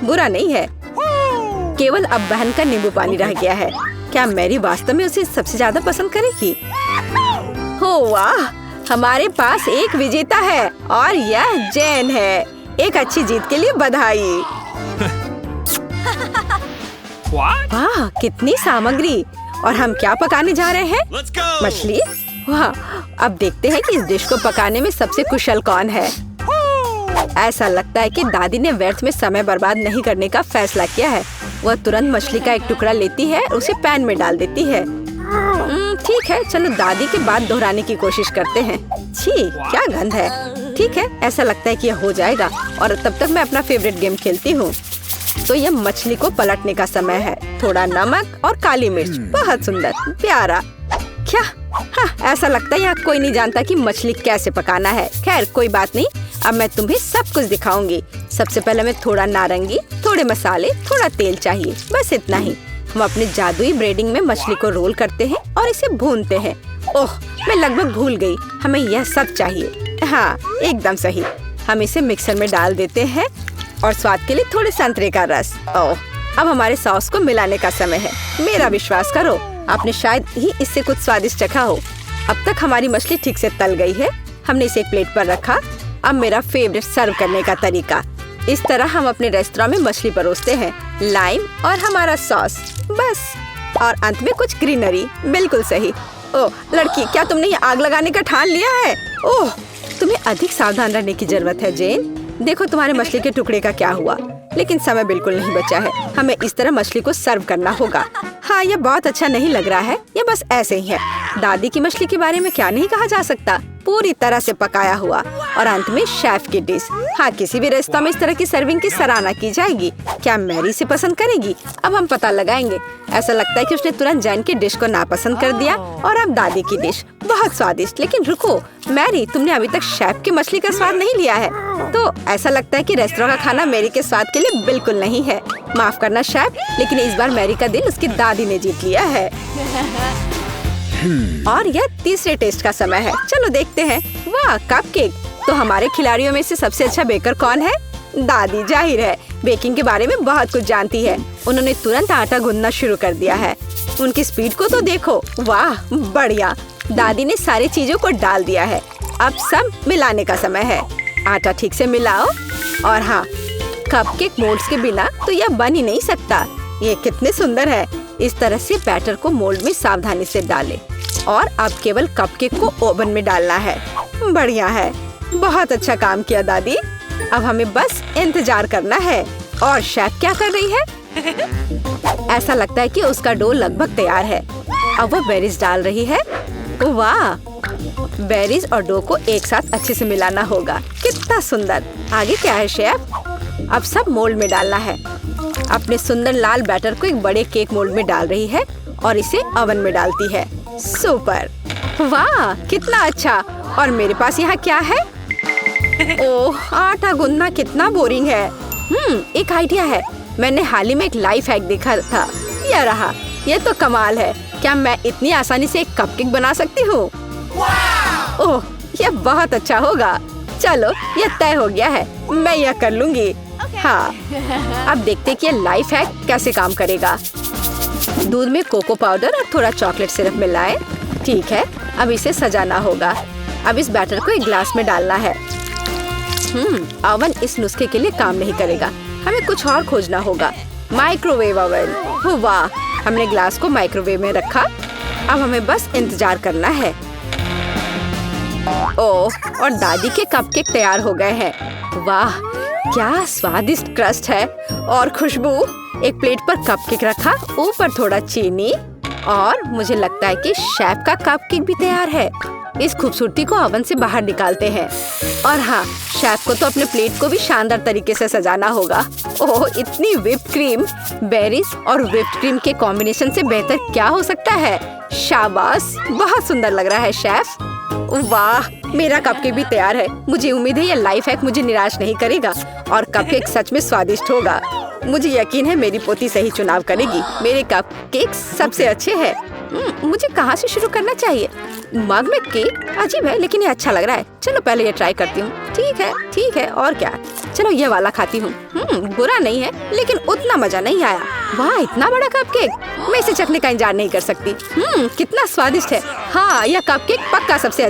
बुरा नहीं है। केवल अब बहन का नींबू पानी रह गया है। क्या मैरी वास्तव में उसे सबसे ज्यादा पसंद करेगी? हो वाह, हमारे पास एक विजेता है और यह जैन है। एक अच्छी जीत के लिए बधाई। What? वाह, कितनी सामग्री! और हम क्या पकाने जा रहे हैं? Let's go. मछली? वाह, अब देखते हैं कि इस डिश को पकाने में सबसे कुशल कौन है। ऐसा लगता है कि दादी ने व्यर्थ में समय बर्बाद नहीं करने का फैसला किया है। वह तुरंत मछली का एक टुकड़ा लेती है और उसे पैन में डाल देती है। ठीक है, चलो दादी की बात दोहराने की कोशिश करते हैं। छी, क्या गंध है। ठीक है, ऐसा लगता है कि यह हो जाएगा और तब तक मैं अपना फेवरेट गेम खेलती हूँ। तो यह मछली को पलटने का समय है। थोड़ा नमक और काली मिर्च, बहुत सुंदर, प्यारा। क्या? हाँ, ऐसा लगता है यहाँ कोई नहीं जानता कि मछली कैसे पकाना है। खैर कोई बात नहीं, अब मैं तुम्हें सब कुछ दिखाऊंगी। सबसे पहले मैं थोड़ा नारंगी, थोड़े मसाले, थोड़ा तेल चाहिए, बस इतना ही। हम अपने जादुई ब्रेडिंग में मछली को रोल करते हैं और इसे भूनते हैं। ओह, मैं लगभग भूल गई, हमें यह सब चाहिए। हाँ, एकदम सही। हम इसे मिक्सर में डाल देते हैं और स्वाद के लिए थोड़े संतरे का रस। ओह, अब हमारे सॉस को मिलाने का समय है। मेरा विश्वास करो, आपने शायद ही इससे कुछ स्वादिष्ट चखा हो। अब तक हमारी मछली ठीक से तल गई है। हमने इसे एक प्लेट पर रखा। अब मेरा फेवरेट सर्व करने का तरीका। इस तरह हम अपने रेस्तरां में मछली परोसते हैं, लाइम और हमारा सॉस, बस। और अंत में कुछ ग्रीनरी। बिल्कुल सही। ओह लड़की, क्या तुमने ये आग लगाने का ठान लिया है? ओह, तुम्हें अधिक सावधान रहने की जरूरत है जेन। देखो तुम्हारे मछली के टुकड़े का क्या हुआ। लेकिन समय बिल्कुल नहीं बचा है। हमें इस तरह मछली को सर्व करना होगा। हाँ, यह बहुत अच्छा नहीं लग रहा है। यह बस ऐसे ही है। दादी की मछली के बारे में क्या नहीं कहा जा सकता। पूरी तरह से पकाया हुआ। और अंत में शेफ की डिश। हाँ, किसी भी रेस्तरां में इस तरह की सर्विंग की सराहना की जाएगी। क्या मैरी से पसंद करेगी? अब हम पता लगाएंगे। ऐसा लगता है कि उसने तुरंत जैन की डिश को नापसंद कर दिया। और अब दादी की डिश बहुत स्वादिष्ट। लेकिन रुको मैरी, तुमने अभी तक शेफ की मछली का स्वाद नहीं लिया है। तो ऐसा लगता है कि रेस्तरां का खाना मैरी के स्वाद के लिए बिल्कुल नहीं है। माफ करना शेफ, लेकिन इस बार मैरी का दिल उसकी दादी ने जीत लिया है। और यह तीसरे टेस्ट का समय है। चलो देखते हैं। वाह, कपकेक! तो हमारे खिलाड़ियों में से सबसे अच्छा बेकर कौन है? दादी, जाहिर है। बेकिंग के बारे में बहुत कुछ जानती है। उन्होंने तुरंत आटा गूंदना शुरू कर दिया है। उनकी स्पीड को तो देखो। वाह, बढ़िया। दादी ने सारी चीजों को डाल दिया है। अब सब मिलाने का समय है। आटा ठीक से मिलाओ। और हाँ, कपकेक मोल्ड्स के बिना तो यह बन ही नहीं सकता। ये कितने सुंदर है। इस तरह से बैटर को मोल्ड में सावधानी से डालें। और अब केवल कपकेक को ओवन में डालना है। बढ़िया है, बहुत अच्छा काम किया दादी। अब हमें बस इंतजार करना है। और शेफ क्या कर रही है? ऐसा लगता है कि उसका डो लगभग तैयार है। अब वह बेरीज डाल रही है। वाह, बेरीज और डो को एक साथ अच्छे से मिलाना होगा। कितना सुंदर। आगे क्या है शेफ? अब सब मोल्ड में डालना है। अपने सुंदर लाल बैटर को एक बड़े केक मोल्ड में डाल रही है और इसे ओवन में डालती है। सुपर! वाह, कितना अच्छा। और मेरे पास यहाँ क्या है? ओह, आटा गूंदना कितना बोरिंग है। एक आइडिया है। मैंने हाल ही में एक लाइफ हैक देखा था। यह रहा। यह तो कमाल है। क्या मैं इतनी आसानी से एक कपकेक बना सकती हूँ? ओह, यह बहुत अच्छा होगा। चलो, यह तय हो गया है। मैं यह कर लूंगी। हाँ, अब देखते कि यह लाइफ हैक कैसे काम करेगा। दूध में कोको पाउडर और थोड़ा चॉकलेट सिरप मिलाएं। ठीक है, अब इसे सजाना होगा। अब इस बैटर को एक ग्लास में डालना है। ओवन इस नुस्खे के लिए काम नहीं करेगा। हमें कुछ और खोजना होगा। Microwave oven. वाह, हमने ग्लास को माइक्रोवेव में रखा। अब हमें बस इंतजार करना है। ओह, और दादी के कपकेक तैयार हो गए हैं। वाह, क्या स्वादिष्ट क्रस्ट है और खुशबू। एक प्लेट पर कपकेक रखा, ऊपर थोड़ा चीनी। और मुझे लगता है कि शेफ का कपकेक भी तैयार है। इस खूबसूरती को ओवन से बाहर निकालते हैं। और हाँ, शेफ को तो अपने प्लेट को भी शानदार तरीके से सजाना होगा। ओह, इतनी व्हिप्ड क्रीम! बेरीज और व्हिप्ड क्रीम के कॉम्बिनेशन से बेहतर क्या हो सकता है? शाबाश, बहुत सुंदर लग रहा है शेफ। वाह, मेरा कपकेक भी तैयार है। मुझे उम्मीद है यह लाइफ हैक मुझे निराश नहीं करेगा और कपकेक सच में स्वादिष्ट होगा। मुझे यकीन है मेरी पोती सही चुनाव करेगी। मेरे कपकेक सबसे अच्छे हैं। मुझे कहाँ से शुरू करना चाहिए? मग में केक अजीब है, लेकिन ये अच्छा लग रहा है। चलो पहले ये ट्राई करती हूँ। ठीक है, और क्या। चलो ये वाला खाती हूँ। बुरा नहीं है, लेकिन उतना मजा नहीं आया। वाह, इतना बड़ा कपकेक! मैं इसे चखने का इंतजार नहीं कर सकती। कितना स्वादिष्ट है। हाँ, यह कपकेक पक्का सबसे अच्छा